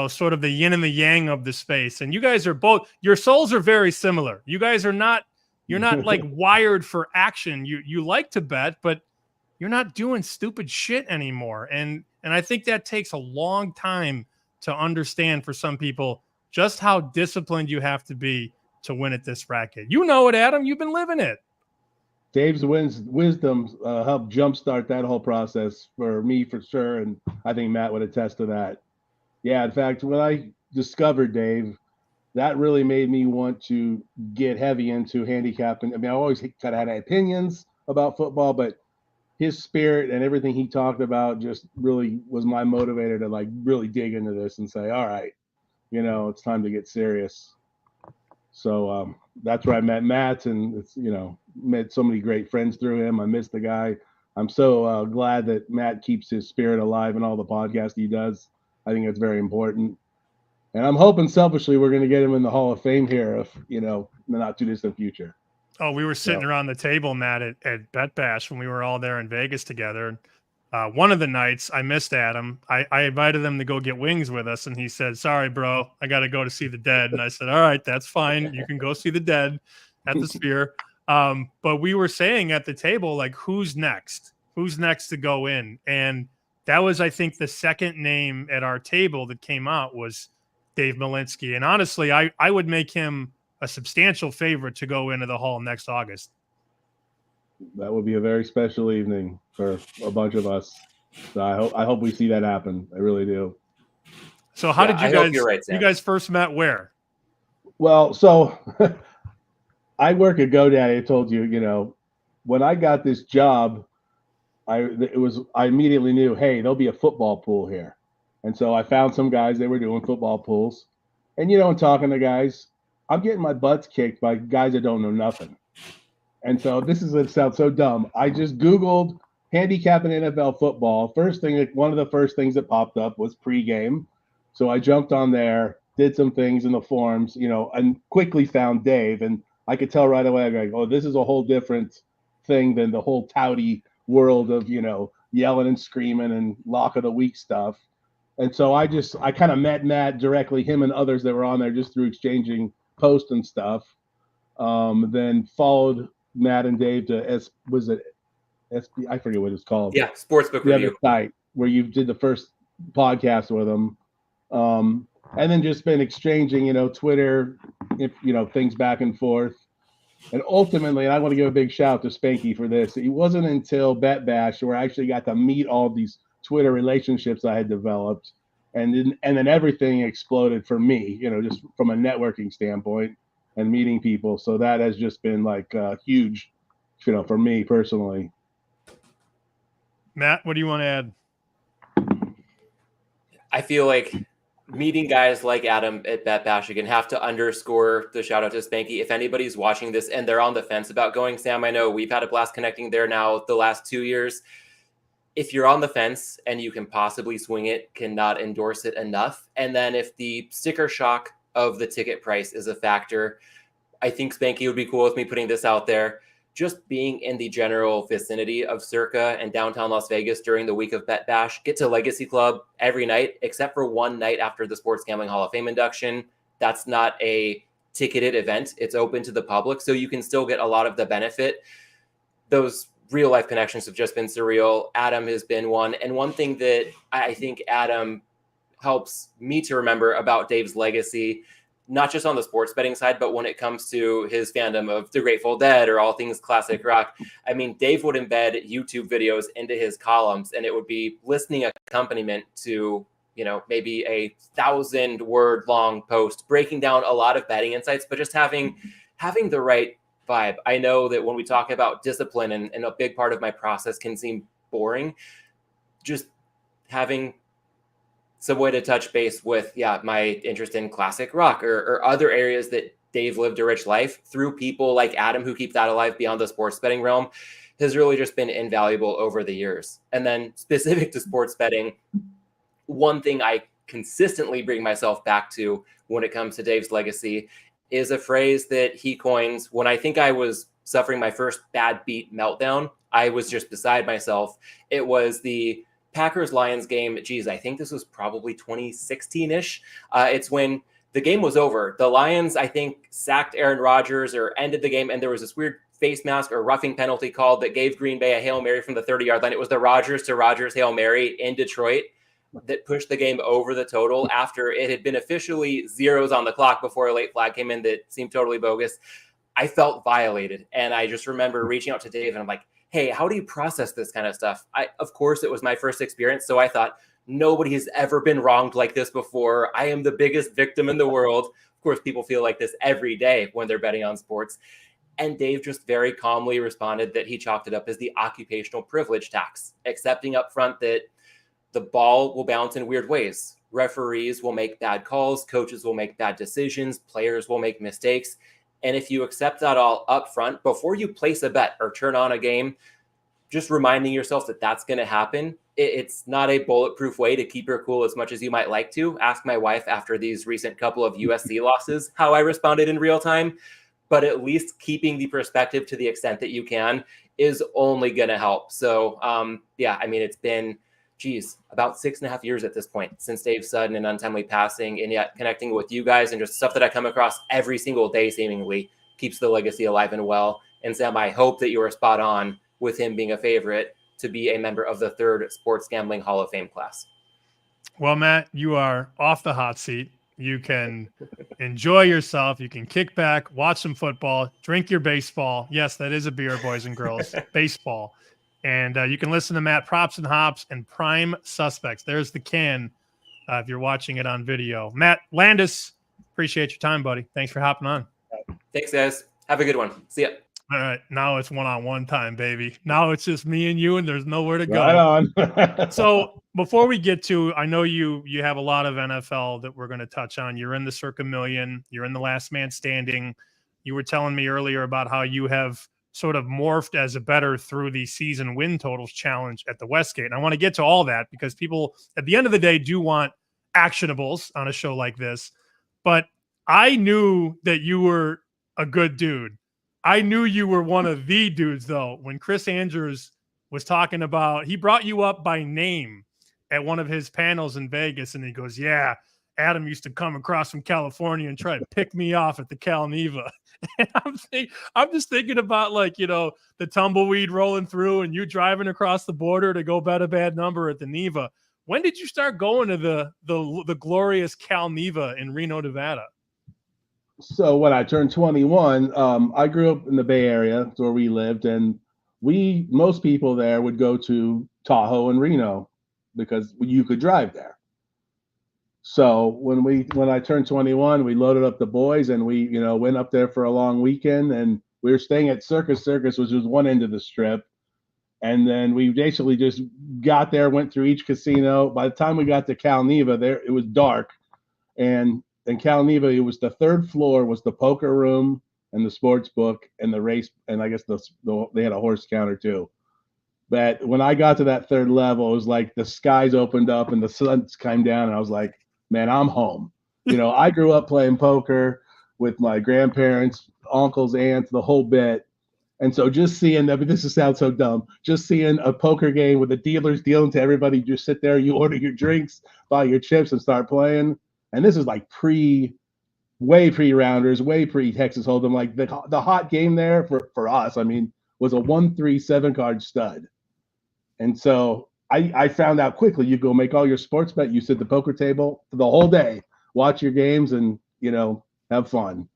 [SPEAKER 1] sort of the yin and the yang of the space. And you guys are both, your souls are very similar. You guys are not, you're not like wired for action. You like to bet, but you're not doing stupid shit anymore. And I think that takes a long time to understand for some people just how disciplined you have to be to win at this racket. You know it, Adam. You've been living it.
[SPEAKER 3] Dave's wisdom helped jumpstart that whole process for me, for sure, and I think Matt would attest to that. Yeah, in fact, when I discovered Dave, that really made me want to get heavy into handicapping. I mean, I always kind of had opinions about football, but his spirit and everything he talked about just really was my motivator to like really dig into this and say, all right, it's time to get serious. So that's where I met Matt, and it's, met so many great friends through him. I miss the guy. I'm so glad that Matt keeps his spirit alive in all the podcasts he does. I think it's very important. And I'm hoping selfishly we're going to get him in the Hall of Fame here, in the not too distant future.
[SPEAKER 1] Oh, we were sitting around the table, Matt, at Bet Bash when we were all there in Vegas together. One of the nights I missed Adam. I invited him to go get wings with us, and he said, "Sorry, bro, I got to go to see the Dead." And I said, "All right, that's fine. You can go see the Dead at the Sphere." But we were saying at the table, like, who's next? Who's next to go in? And that was, I think, the second name at our table that came out was Dave Malinsky. And honestly, I would make him a substantial favorite to go into the Hall next August.
[SPEAKER 3] That would be a very special evening for a bunch of us. So I hope we see that happen. I really do.
[SPEAKER 1] So how did you guys? You're right, Sam. You guys first met where?
[SPEAKER 3] Well, so I work at GoDaddy. I told you, when I got this job, I immediately knew, hey, there'll be a football pool here. And so I found some guys, they were doing football pools. And, I'm talking to guys, I'm getting my butts kicked by guys that don't know nothing. And so this is going to sound so dumb. I just Googled handicapping NFL football. One of the first things that popped up was pregame. So I jumped on there, did some things in the forums, and quickly found Dave. And I could tell right away, I'm like, oh, this is a whole different thing than the whole touty world of, yelling and screaming and lock of the week stuff. And so I kind of met Matt directly, him and others that were on there just through exchanging posts and stuff. Then followed Matt and Dave to I forget what it's called.
[SPEAKER 2] Yeah, Sportsbook Review
[SPEAKER 3] site where you did the first podcast with them. And then just been exchanging, Twitter, things back and forth. And ultimately, and I want to give a big shout out to Spanky for this. It wasn't until Bet Bash where I actually got to meet all these Twitter relationships I had developed. And then everything exploded for me, just from a networking standpoint and meeting people. So that has just been like huge, for me personally.
[SPEAKER 1] Matt, what do you want to add?
[SPEAKER 2] I feel like meeting guys like Adam at Bet Bash, again, have to underscore the shout out to Spanky. If anybody's watching this and they're on the fence about going, Sam, I know we've had a blast connecting there now the last 2 years. If you're on the fence and you can possibly swing it, cannot endorse it enough. And then if the sticker shock of the ticket price is a factor, I think Spanky would be cool with me putting this out there. Just being in the general vicinity of Circa and downtown Las Vegas during the week of Bet Bash, get to Legacy Club every night, except for one night after the Sports Gambling Hall of Fame induction. That's not a ticketed event. It's open to the public, so you can still get a lot of the benefit. Those real life connections have just been surreal. Adam has been one. And one thing that I think Adam helps me to remember about Dave's legacy, not just on the sports betting side, but when it comes to his fandom of the Grateful Dead or all things classic rock. I mean, Dave would embed YouTube videos into his columns, and it would be listening accompaniment to, you know, maybe a 1,000-word long post breaking down a lot of betting insights, but just having the right vibe. I know that when we talk about discipline and a big part of my process can seem boring, just having some way to touch base with, my interest in classic rock or other areas that Dave lived a rich life through people like Adam who keep that alive beyond the sports betting realm has really just been invaluable over the years. And then specific to sports betting, one thing I consistently bring myself back to when it comes to Dave's legacy is a phrase that he coined when I think I was suffering my first bad beat meltdown. I was just beside myself. It was the Packers-Lions game. Geez, I think this was probably 2016-ish. It's when the game was over. The Lions, I think, sacked Aaron Rodgers or ended the game, and there was this weird face mask or roughing penalty called that gave Green Bay a Hail Mary from the 30-yard line. It was the Rodgers to Rodgers Hail Mary in Detroit that pushed the game over the total after it had been officially zeros on the clock before a late flag came in that seemed totally bogus. I felt violated. And I just remember reaching out to Dave and I'm like, hey, how do you process this kind of stuff? Of course, it was my first experience. So I thought, nobody has ever been wronged like this before. I am the biggest victim in the world. Of course, people feel like this every day when they're betting on sports. And Dave just very calmly responded that he chalked it up as the occupational privilege tax, accepting up front that the ball will bounce in weird ways. Referees will make bad calls, coaches will make bad decisions, players will make mistakes. And if you accept that all up front before you place a bet or turn on a game, just reminding yourself that that's going to happen. It's not a bulletproof way to keep your cool as much as you might like to. Ask my wife after these recent couple of USC losses how I responded in real time. But at least keeping the perspective to the extent that you can is only going to help. So, I mean, it's been, about 6.5 years at this point since Dave's sudden and untimely passing, and yet connecting with you guys and just stuff that I come across every single day seemingly keeps the legacy alive and well. And Sam, I hope that you are spot on with him being a favorite to be a member of the 3rd Sports Gambling Hall of Fame class.
[SPEAKER 1] Well, Matt, you are off the hot seat. You can enjoy yourself. You can kick back, watch some football, drink your baseball. Yes, that is a beer, boys and girls, baseball. And you can listen to Matt Props and Hops and Prime Suspects. There's the can if you're watching it on video. Matt Landis, appreciate your time, buddy. Thanks for hopping on.
[SPEAKER 2] Thanks, guys. Have a good one. See ya.
[SPEAKER 1] All right. Now it's one-on-one time, baby. Now it's just me and you, and there's nowhere to go.
[SPEAKER 3] Right on.
[SPEAKER 1] So before we get to, I know you have a lot of NFL that we're going to touch on. You're in the Circa Million. You're in the Last Man Standing. You were telling me earlier about how you have sort of morphed as a bettor through the season win totals challenge at the Westgate. And I want to get to all that because people at the end of the day do want actionables on a show like this. But I knew that you were a good dude. I knew you were one of the dudes, though, when Chris Andrews was talking about, he brought you up by name at one of his panels in Vegas. And he goes, yeah, Adam used to come across from California and try to pick me off at the Cal Neva. And I'm just thinking about, like, you know, the tumbleweed rolling through and you driving across the border to go bet a bad number at the Neva. When did you start going to the glorious Cal Neva in Reno, Nevada?
[SPEAKER 3] So when I turned 21, I grew up in the Bay Area. That's where we lived. And most people there would go to Tahoe and Reno because you could drive there. So when I turned 21, we loaded up the boys and we, went up there for a long weekend, and we were staying at Circus, which was one end of the strip. And then we basically just got there, went through each casino. By the time we got to Cal Neva, it was dark. And in Cal Neva, it was the 3rd floor was the poker room and the sports book and the race. And I guess they had a horse counter too. But when I got to that 3rd level, it was like the skies opened up and the sun came down, and I was like, man, I'm home. I grew up playing poker with my grandparents, uncles, aunts, the whole bit. And so just seeing, this sounds so dumb, just seeing a poker game with the dealers dealing to everybody, just sit there, you order your drinks, buy your chips, and start playing. And this is like way pre-rounders, way pre-Texas Hold'em. Like the hot game there for us, was a 1-3-7 card stud. And so I found out quickly. You go make all your sports bet. You sit at the poker table for the whole day, watch your games, and have fun.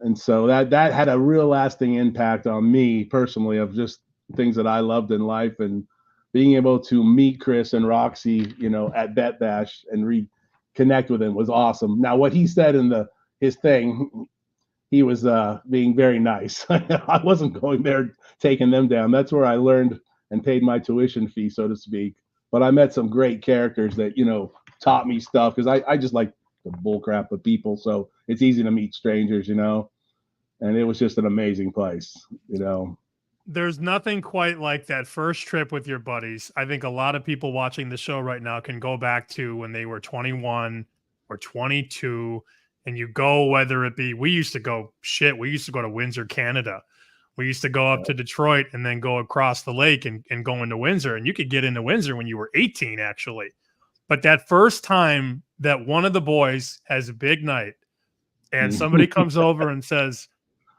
[SPEAKER 3] And so that had a real lasting impact on me personally of just things that I loved in life, and being able to meet Chris and Roxy, at Bet Bash and reconnect with him was awesome. Now, what he said in his thing, he was being very nice. I wasn't going there taking them down. That's where I learned and paid my tuition fee, so to speak. But I met some great characters that, taught me stuff, because I just like the bullcrap of people. So it's easy to meet strangers, and it was just an amazing place,
[SPEAKER 1] There's nothing quite like that first trip with your buddies. I think a lot of people watching the show right now can go back to when they were 21 or 22, and you go, whether it be, we used to go to Windsor, Canada. We used to go up to Detroit and then go across the lake and go into Windsor. And you could get into Windsor when you were 18, actually. But that first time that one of the boys has a big night and somebody comes over and says,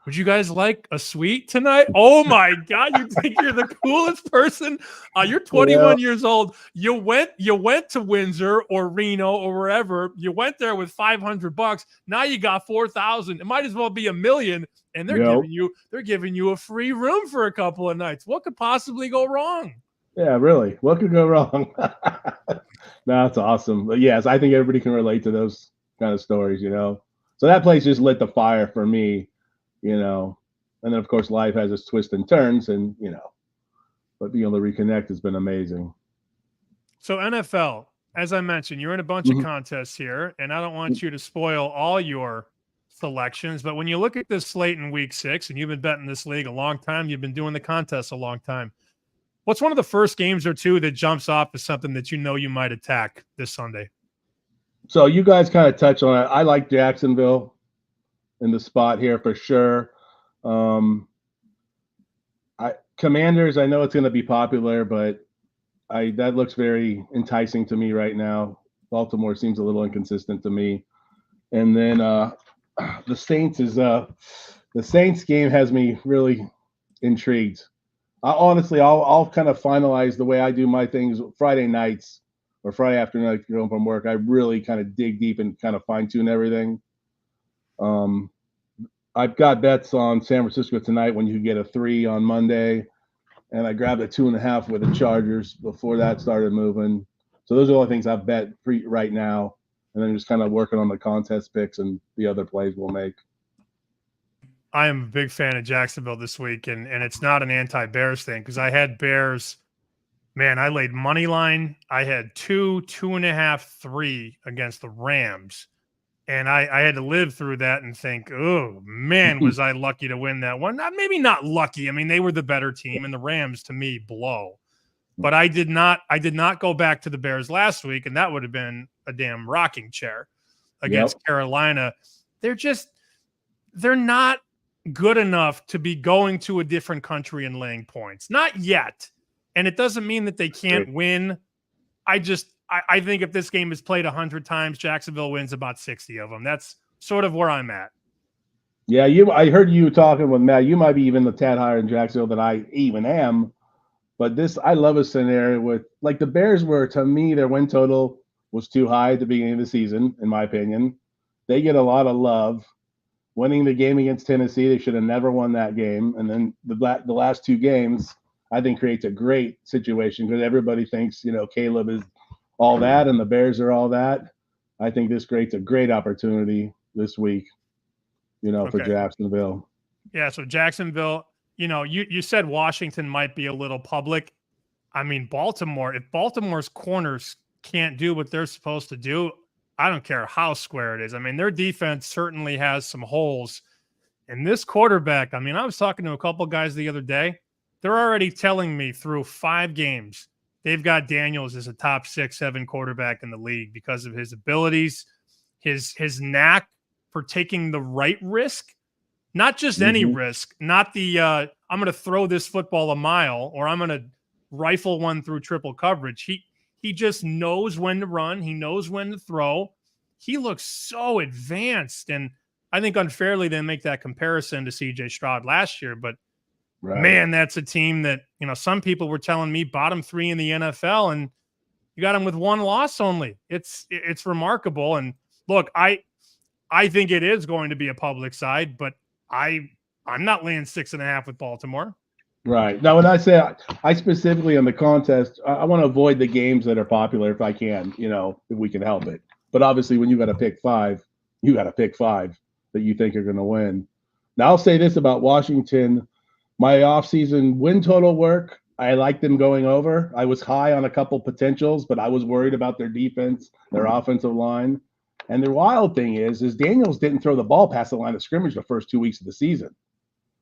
[SPEAKER 1] would you guys like a suite tonight? Oh my God, you think you're the coolest person? You're 21 years old. You went to Windsor or Reno or wherever. You went there with $500. Now you got 4,000. It might as well be $1 million. And they're giving you a free room for a couple of nights. What could possibly go wrong?
[SPEAKER 3] Yeah, really. What could go wrong? That's awesome. But yes, I think everybody can relate to those kind of stories, So that place just lit the fire for me. And then of course life has its twists and turns, and but being able to reconnect has been amazing.
[SPEAKER 1] So NFL, as I mentioned, you're in a bunch of contests here, and I don't want you to spoil all your selections, but when you look at this slate in week 6, and you've been betting this league a long time, you've been doing the contests a long time, what's one of the first games or two that jumps off as something that you might attack this Sunday? So
[SPEAKER 3] you guys kind of touched on it. I like Jacksonville in the spot here for sure. Commanders, I know it's going to be popular, but that looks very enticing to me right now. Baltimore seems a little inconsistent to me. And then the Saints the Saints game has me really intrigued. Honestly, I'll kind of finalize the way I do my things Friday nights or Friday afternoon going from work. I really kind of dig deep and kind of fine tune everything. I've got bets on San Francisco tonight when you get a 3 on Monday, and I grabbed a 2.5 with the Chargers before that started moving. So those are all the things I've bet right now, and then just kind of working on the contest picks and the other plays we'll make.
[SPEAKER 1] I am a big fan of Jacksonville this week, and it's not an anti-Bears thing, because I had Bears. Man, I laid money line. I had 2.5, 3 against the Rams. And I had to live through that and think, oh, man, was I lucky to win that one. Maybe not lucky. I mean, they were the better team, and the Rams, to me, blow. But I did not go back to the Bears last week, and that would have been a damn rocking chair against Carolina. They're not good enough to be going to a different country and laying points. Not yet. And it doesn't mean that they can't win. I think if this game is played 100 times, Jacksonville wins about 60 of them. That's sort of where I'm at.
[SPEAKER 3] Yeah, I heard you talking with Matt. You might be even the tad higher in Jacksonville than I even am. But I love a scenario with, like, the Bears were, to me, their win total was too high at the beginning of the season, in my opinion. They get a lot of love. Winning the game against Tennessee, they should have never won that game. And then the last 2 games, I think, creates a great situation, because everybody thinks, Caleb is all that and the Bears are all that. I think this creates a great opportunity this week, for Jacksonville.
[SPEAKER 1] Yeah, so Jacksonville, you said Washington might be a little public. I mean, Baltimore, if Baltimore's corners can't do what they're supposed to do, I don't care how square it is. I mean, their defense certainly has some holes. And this quarterback, I mean, I was talking to a couple guys the other day. They're already telling me through 5 games, they've got Daniels as a top 6, 7 quarterback in the league because of his abilities, his knack for taking the right risk, not just any risk, not the I'm going to throw this football a mile or I'm going to rifle one through triple coverage. He just knows when to run. He knows when to throw. He looks so advanced, and I think unfairly they make that comparison to C.J. Stroud last year, but man, that's a team that, some people were telling me bottom 3 in the NFL, and you got them with 1 loss only. It's remarkable. And look, I think it is going to be a public side, but I'm not laying 6.5 with Baltimore.
[SPEAKER 3] Right. Now, when I say I specifically on the contest, I want to avoid the games that are popular if I can, if we can help it. But obviously, when you got to pick 5, you got to pick 5 that you think are going to win. Now, I'll say this about Washington. My offseason win total work, I like them going over. I was high on a couple potentials, but I was worried about their defense, their offensive line. And the wild thing is Daniels didn't throw the ball past the line of scrimmage the first 2 weeks of the season.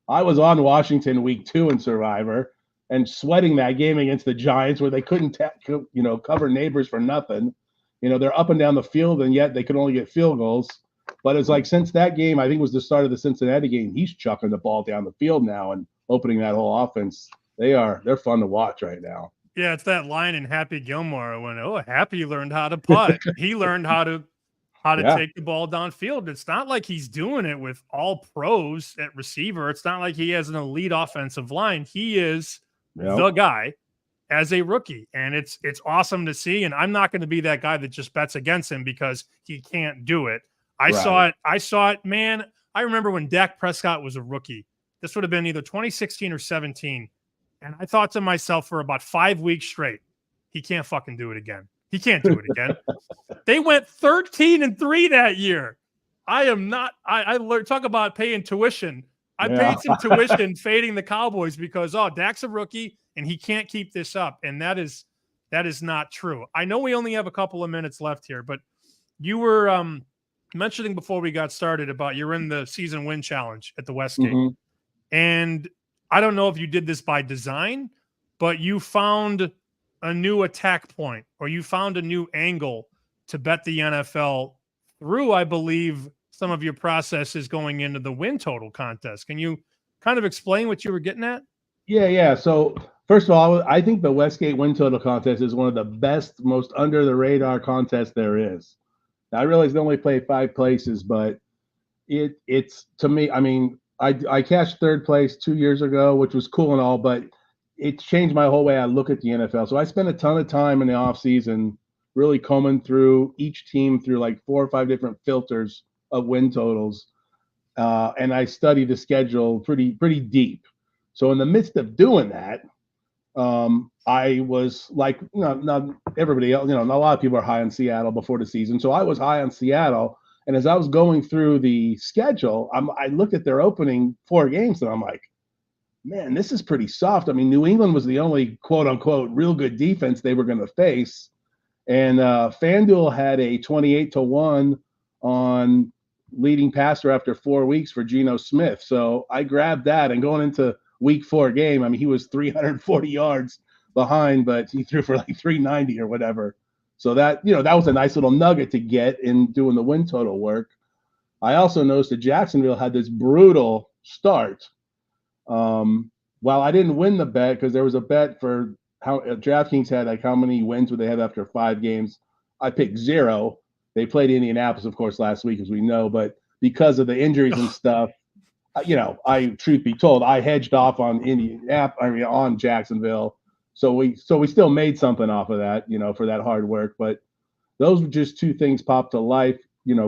[SPEAKER 3] I was on Washington week 2 in Survivor and sweating that game against the Giants where they couldn't, cover neighbors for nothing. They're up and down the field, and yet they could only get field goals. But it's like since that game, I think it was the start of the Cincinnati game, he's chucking the ball down the field now and opening that whole offense. They're fun to watch right now.
[SPEAKER 1] Yeah, it's that line in Happy Gilmore when, Happy learned how to putt. He learned how to take the ball downfield. It's not like he's doing it with all pros at receiver. It's not like he has an elite offensive line. He is the guy as a rookie, and it's awesome to see. And I'm not going to be that guy that just bets against him because he can't do it. I saw it, man. I remember when Dak Prescott was a rookie. This would have been either 2016 or 17. And I thought to myself for about 5 weeks straight, he can't fucking do it again. He can't do it again. They went 13-3 that year. I learned, talk about paying tuition. I paid some tuition fading the Cowboys because, Dak's a rookie and he can't keep this up. And that is not true. I know we only have a couple of minutes left here, but you were mentioning before we got started about you're in the season win challenge at the Westgate. Mm-hmm. And I don't know if you did this by design, but you found a new attack point or you found a new angle to bet the NFL through, I believe, some of your processes going into the win total contest. Can you kind of explain what you were getting at?
[SPEAKER 3] Yeah. So first of all, I think the Westgate win total contest is one of the best, most under the radar contests there is. Now, I realize they only play 5 places, but it's to me, I mean, I cashed 3rd place 2 years ago, which was cool and all, but it changed my whole way I look at the NFL. So I spent a ton of time in the off season really combing through each team through like 4 or 5 different filters of win totals. And I studied the schedule pretty deep. So in the midst of doing that, I was like, not everybody else, not a lot of people are high on Seattle before the season. So I was high on Seattle. And as I was going through the schedule, I looked at their opening 4 games and I'm like, man, this is pretty soft. I mean, New England was the only quote unquote real good defense they were going to face. And FanDuel had a 28-1 on leading passer after 4 weeks for Geno Smith. So I grabbed that, and going into week 4 game, I mean, he was 340 yards behind, but he threw for like 390 or whatever. So that was a nice little nugget to get in doing the win total work. I also noticed that Jacksonville had this brutal start. While I didn't win the bet because there was a bet for how DraftKings had like how many wins would they have after 5 games. I picked 0. They played Indianapolis, of course, last week, as we know, but because of the injuries and stuff, I truth be told, I hedged off on on Jacksonville. So we still made something off of that, for that hard work. But those were just 2 things popped to life,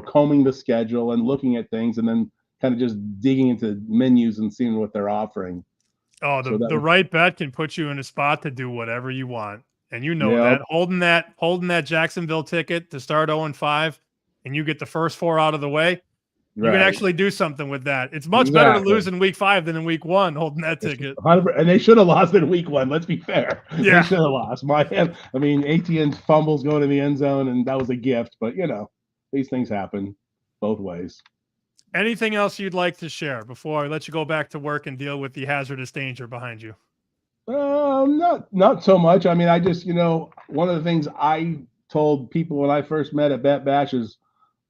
[SPEAKER 3] combing the schedule and looking at things and then kind of just digging into menus and seeing what they're offering.
[SPEAKER 1] Oh, the right bet can put you in a spot to do whatever you want. And that. Holding that Jacksonville ticket to start 0-5 and you get the first 4 out of the way, you can actually do something with that. It's much better to lose in week 5 than in week 1 holding that ticket.
[SPEAKER 3] 100%. And they should have lost in week 1. Let's be fair.
[SPEAKER 1] Yeah.
[SPEAKER 3] They should have lost. ATN's fumbles going in the end zone, and that was a gift. But, these things happen both ways.
[SPEAKER 1] Anything else you'd like to share before I let you go back to work and deal with the hazardous danger behind you?
[SPEAKER 3] Not so much. I mean, I just, one of the things I told people when I first met at Bet Bash is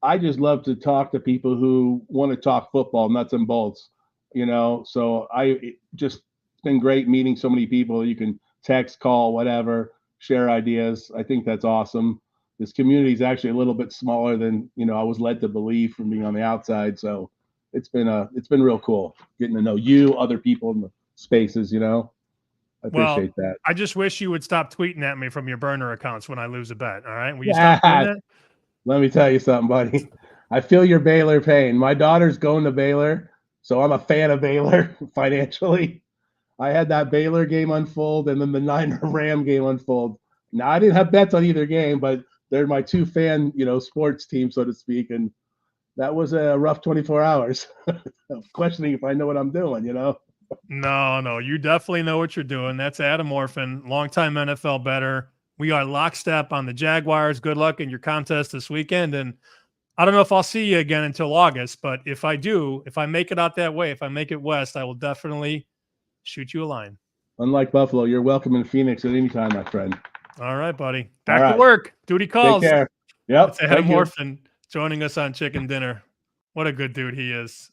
[SPEAKER 3] I just love to talk to people who want to talk football, nuts and bolts, so it's been great meeting so many people. You can text, call, whatever, share ideas. I think that's awesome. This community is actually a little bit smaller than, I was led to believe from being on the outside. So it's been real cool getting to know you, other people in the spaces, you know. I
[SPEAKER 1] Well,
[SPEAKER 3] appreciate that.
[SPEAKER 1] I just wish you would stop tweeting at me from your burner accounts when I lose a bet. All right. Will you stop doing that?
[SPEAKER 3] Let me tell you something, buddy. I feel your Baylor pain. My daughter's going to Baylor, so I'm a fan of Baylor financially. I had that Baylor game unfold and then the Niner Ram game unfold. Now, I didn't have bets on either game, but they're my two fan, sports team, so to speak. And that was a rough 24 hours of questioning if I know what I'm doing,
[SPEAKER 1] No, you definitely know what you're doing. That's Adam Orphan, longtime NFL bettor. We are lockstep on the Jaguars. Good luck in your contest this weekend. And I don't know if I'll see you again until August, but if I do, if I make it out that way, if I make it west, I will definitely shoot you a line.
[SPEAKER 3] Unlike Buffalo, you're welcome in Phoenix at any time, my friend.
[SPEAKER 1] All right, buddy. Back to work. Duty calls.
[SPEAKER 3] Take care. Yep.
[SPEAKER 1] It's Adam Orphan joining us on Chicken Dinner. What a good dude he is.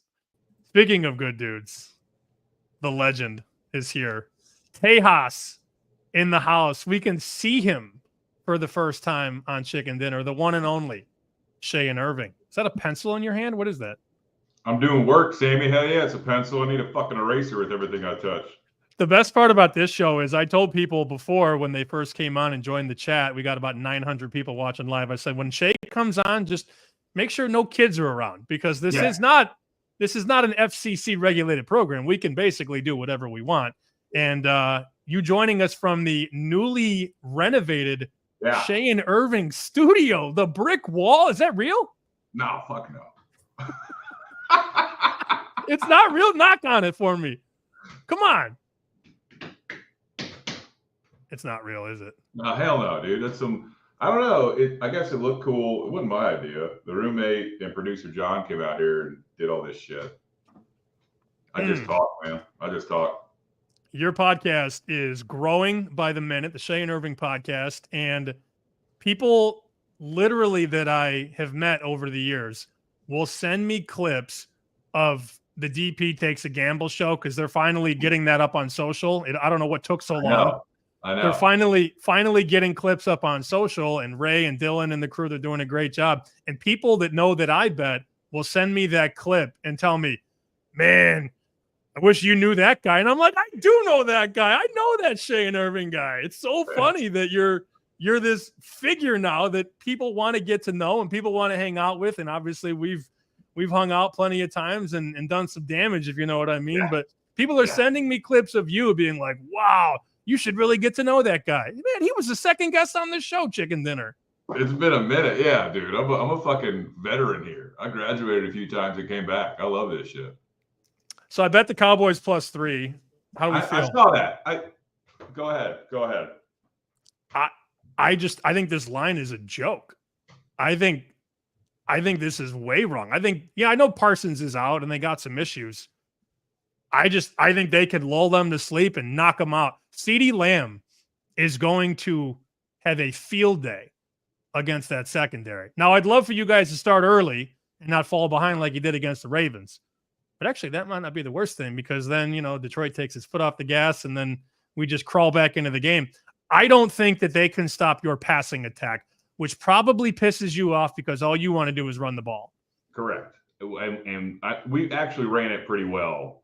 [SPEAKER 1] Speaking of good dudes, the legend is here. Tejas in the house. We can see him for the first time on Chicken Dinner, the one and only Shea and Irving. Is that a pencil in your hand? What is that?
[SPEAKER 4] I'm doing work, Sammy. Hell yeah, it's a pencil. I need a fucking eraser with everything I touch.
[SPEAKER 1] The best part about this show is I told people before when they first came on and joined the chat, we got about 900 people watching live. I said, when Shea comes on, just make sure no kids are around because this is not an FCC regulated program. We can basically do whatever we want. And you joining us from the newly renovated Shea and Irving studio, the brick wall. Is that real?
[SPEAKER 4] No, fuck no.
[SPEAKER 1] It's not real. Knock on it for me. Come on. It's not real, is it?
[SPEAKER 4] No, hell no, dude. That's I don't know. I guess it looked cool. It wasn't my idea. The roommate and producer John came out here and did all this shit. I just talk, man. I just talk.
[SPEAKER 1] Your podcast is growing by the minute, the Shea and Irving podcast, and people literally that I have met over the years will send me clips of the DP Takes a Gamble show because they're finally getting that up on social. I don't know what took so long.
[SPEAKER 4] I know.
[SPEAKER 1] They're finally getting clips up on social, and Ray and Dylan and the crew, they're doing a great job. And people that know that I bet will send me that clip and tell me, man, I wish you knew that guy. And I'm like, I do know that guy. I know that Shea and Irving guy. It's so funny that you're this figure now that people want to get to know and people want to hang out with. And obviously we've hung out plenty of times and done some damage, if you know what I mean. Yeah. But people are sending me clips of you being like, wow, you should really get to know that guy. Man, he was the second guest on this show, Chicken Dinner.
[SPEAKER 4] It's been a minute. Yeah, dude. I'm a fucking veteran here. I graduated a few times and came back. I love this shit.
[SPEAKER 1] So I bet the Cowboys +3. How do we feel?
[SPEAKER 4] I saw that. Go ahead.
[SPEAKER 1] I think this line is a joke. I think this is way wrong. I know Parsons is out and they got some issues. I think they could lull them to sleep and knock them out. CeeDee Lamb is going to have a field day against that secondary. Now, I'd love for you guys to start early and not fall behind like you did against the Ravens. But actually, that might not be the worst thing because then, Detroit takes his foot off the gas and then we just crawl back into the game. I don't think that they can stop your passing attack, which probably pisses you off because all you want to do is run the ball.
[SPEAKER 4] Correct. And we actually ran it pretty well.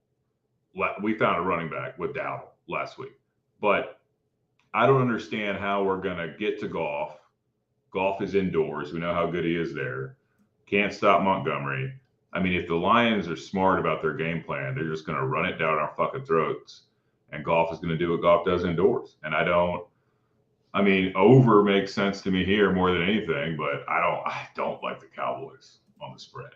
[SPEAKER 4] We found a running back with Dowdle last week. But I don't understand how we're going to get to Goff. Goff is indoors. We know how good he is there. Can't stop Montgomery. I mean, if the Lions are smart about their game plan, they're just going to run it down our fucking throats. And Goff is going to do what Goff does indoors. And over makes sense to me here more than anything, but I don't like the Cowboys on the spread.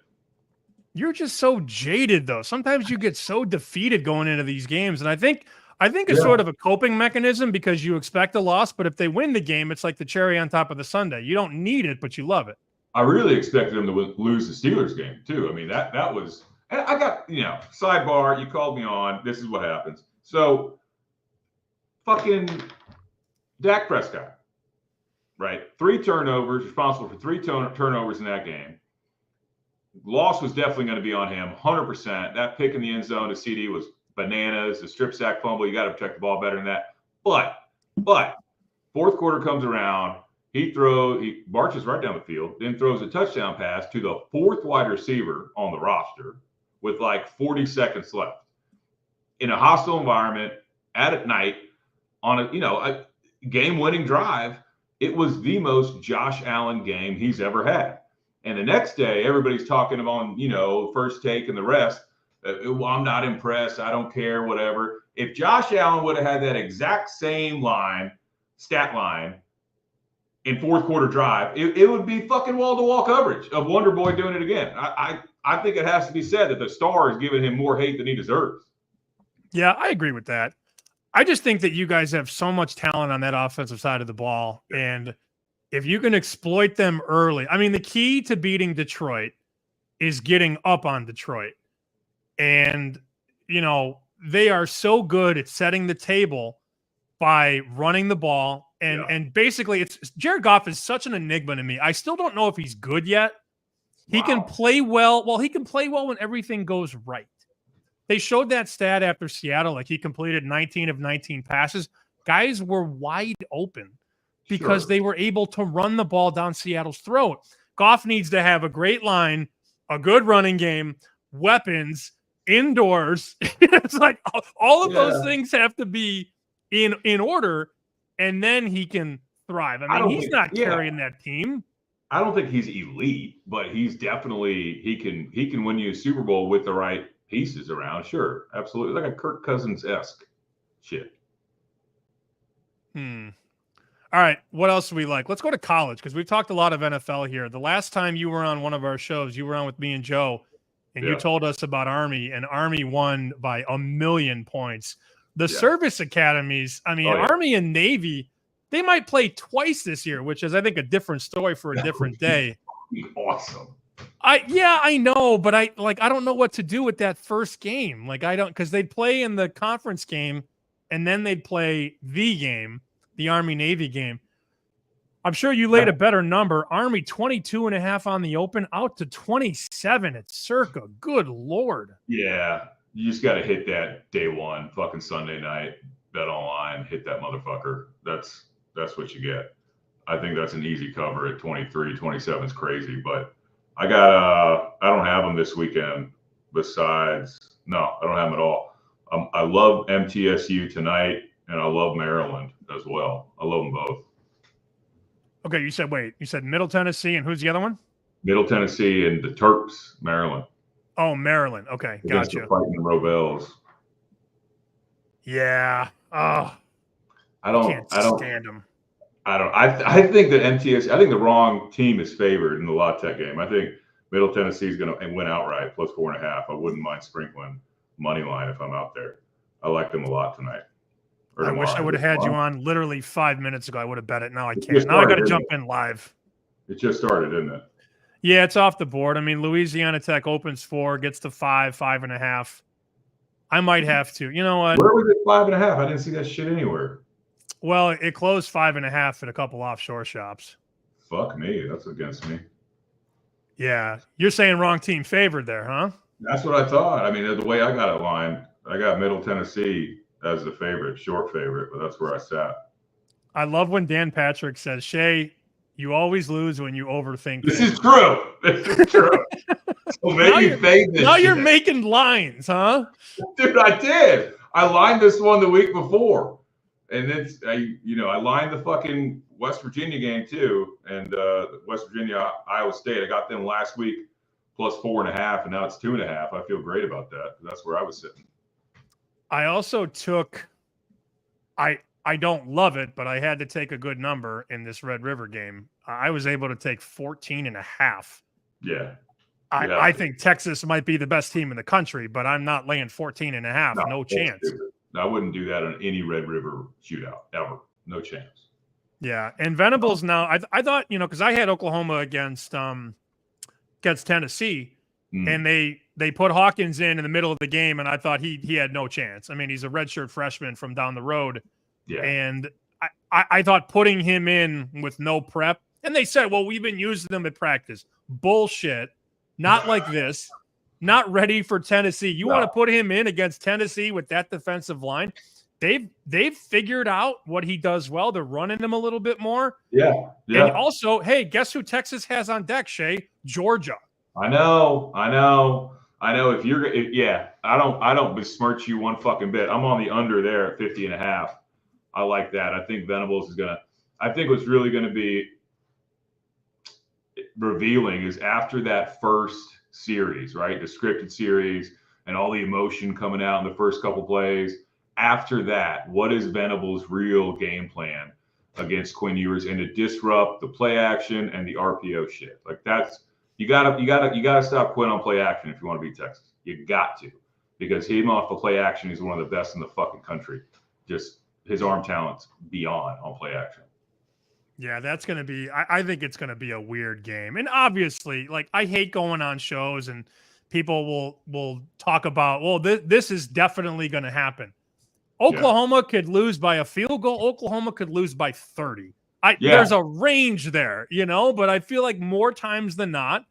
[SPEAKER 1] You're just so jaded, though. Sometimes you get so defeated going into these games. And I think it's sort of a coping mechanism because you expect a loss, but if they win the game, it's like the cherry on top of the sundae. You don't need it, but you love it.
[SPEAKER 4] I really expected them to lose the Steelers game, too. I mean, that was – I got, sidebar, you called me on. This is what happens. So, fucking Dak Prescott, right? 3 turnovers, responsible for 3 turnovers in that game. Loss was definitely going to be on him, 100%. That pick in the end zone to CD was bananas. The strip sack fumble, you got to protect the ball better than that. But fourth quarter comes around. He marches right down the field, then throws a touchdown pass to the 4th wide receiver on the roster with like 40 seconds left. in a hostile environment at night on a game-winning drive. It was the most Josh Allen game he's ever had. And the next day, everybody's talking on, First Take and the rest. Well, I'm not impressed. I don't care, whatever. If Josh Allen would have had that exact same stat line in fourth quarter drive, it would be fucking wall-to-wall coverage of Wonder Boy doing it again. I think it has to be said that the star is giving him more hate than he deserves.
[SPEAKER 1] Yeah, I agree with that. I just think that you guys have so much talent on that offensive side of the ball. And if you can exploit them early, I mean, the key to beating Detroit is getting up on Detroit. And, they are so good at setting the table by running the ball. And basically, Jared Goff is such an enigma to me. I still don't know if he's good yet. He can play well. Well, he can play well when everything goes right. They showed that stat after Seattle, like he completed 19 of 19 passes. Guys were wide open because they were able to run the ball down Seattle's throat. Goff needs to have a great line, a good running game, weapons, indoors. It's like all of those things have to be in order, and then he can thrive. I mean, he's not carrying that team.
[SPEAKER 4] I don't think he's elite, but he's definitely he can win you a Super Bowl with the right pieces around. Sure, absolutely, like a Kirk Cousins-esque shit.
[SPEAKER 1] All right, what else do we like? Let's go to college because we've talked a lot of NFL here. The last time you were on one of our shows, you were on with me and Joe, and you told us about Army, and Army won by 1,000,000 points. The service academies, I mean, Army and Navy, they might play twice this year, which is, I think, a different story for a different day.
[SPEAKER 4] Awesome.
[SPEAKER 1] I know, but I don't know what to do with that first game. Because they'd play in the conference game, and then they'd play the game, the Army-Navy game. I'm sure you laid a better number. Army 22.5 on the open, out to 27 at Circa. Good Lord.
[SPEAKER 4] Yeah, you just got to hit that day one, fucking Sunday night, bet online, hit that motherfucker. That's what you get. I think that's an easy cover at 23. 27 is crazy, but I don't have them this weekend. No, I don't have them at all. I love MTSU tonight, and I love Maryland as well. I love them both.
[SPEAKER 1] Okay, you said Middle Tennessee, and who's the other one?
[SPEAKER 4] Middle Tennessee and the Terps, Maryland.
[SPEAKER 1] Oh, Maryland. Okay, gotcha.
[SPEAKER 4] The Fighting Rovels.
[SPEAKER 1] Yeah. Oh, I can't stand them.
[SPEAKER 4] I think that I think the wrong team is favored in the La Tech game. I think Middle Tennessee is going to win outright plus 4.5. I wouldn't mind sprinkling money line if I'm out there. I like them a lot tonight.
[SPEAKER 1] I wish I would have had you on literally 5 minutes ago. I would have bet it. Now I can't. Now I got to jump in live.
[SPEAKER 4] It just started, didn't it?
[SPEAKER 1] Yeah, it's off the board. I mean, Louisiana Tech opens 4, gets to 5, 5.5. I might have to. You know what?
[SPEAKER 4] Where was it 5.5? I didn't see that shit anywhere.
[SPEAKER 1] Well, it closed 5.5 at a couple offshore shops.
[SPEAKER 4] Fuck me. That's against me.
[SPEAKER 1] Yeah. You're saying wrong team favored there, huh?
[SPEAKER 4] That's what I thought. I mean, the way I got it lined, I got Middle Tennessee as the favorite, short favorite, but that's where I sat.
[SPEAKER 1] I love when Dan Patrick says, Shea, you always lose when you overthink
[SPEAKER 4] This
[SPEAKER 1] things.
[SPEAKER 4] is true. This is true. So maybe fade this.
[SPEAKER 1] Now you're making lines, huh?
[SPEAKER 4] Dude, I did. I lined this one the week before. And then I lined the fucking West Virginia game too. And West Virginia, Iowa State, I got them last week plus 4.5, and now it's 2.5. I feel great about that. That's where I was sitting.
[SPEAKER 1] I also took, I don't love it, but I had to take a good number in this Red River game. I was able to take 14.5.
[SPEAKER 4] Yeah.
[SPEAKER 1] I think Texas might be the best team in the country, but I'm not laying 14.5. No chance.
[SPEAKER 4] Stupid. I wouldn't do that on any Red River shootout ever. No chance.
[SPEAKER 1] Yeah. And Venables now, I thought, because I had Oklahoma against Tennessee, and they put Hawkins in the middle of the game, and I thought he had no chance. I mean, he's a redshirt freshman from down the road.
[SPEAKER 4] Yeah.
[SPEAKER 1] And I thought putting him in with no prep, and they said, well, we've been using them at practice. Bullshit. Not like this. Not ready for Tennessee. You want to put him in against Tennessee with that defensive line? They've figured out what he does well. They're running him a little bit more.
[SPEAKER 4] Yeah.
[SPEAKER 1] And also, hey, guess who Texas has on deck, Shea? Georgia.
[SPEAKER 4] I know. I know if you're, I don't besmirch you one fucking bit. I'm on the under there at 50.5. I like that. I think Venables is I think what's really gonna be revealing is after that first series, right? The scripted series and all the emotion coming out in the first couple plays. After that, what is Venables' real game plan against Quinn Ewers and to disrupt the play action and the RPO shit? Like you gotta stop Quinn on play action if you want to beat Texas. You got to, because him off the play action, he's one of the best in the fucking country. Just his arm talent's beyond on play action.
[SPEAKER 1] Yeah, that's going to be, I think it's going to be a weird game. And obviously, like, I hate going on shows and people will talk about, well, this is definitely going to happen. Oklahoma could lose by a field goal. Oklahoma could lose by 30. There's a range there, but I feel like more times than not,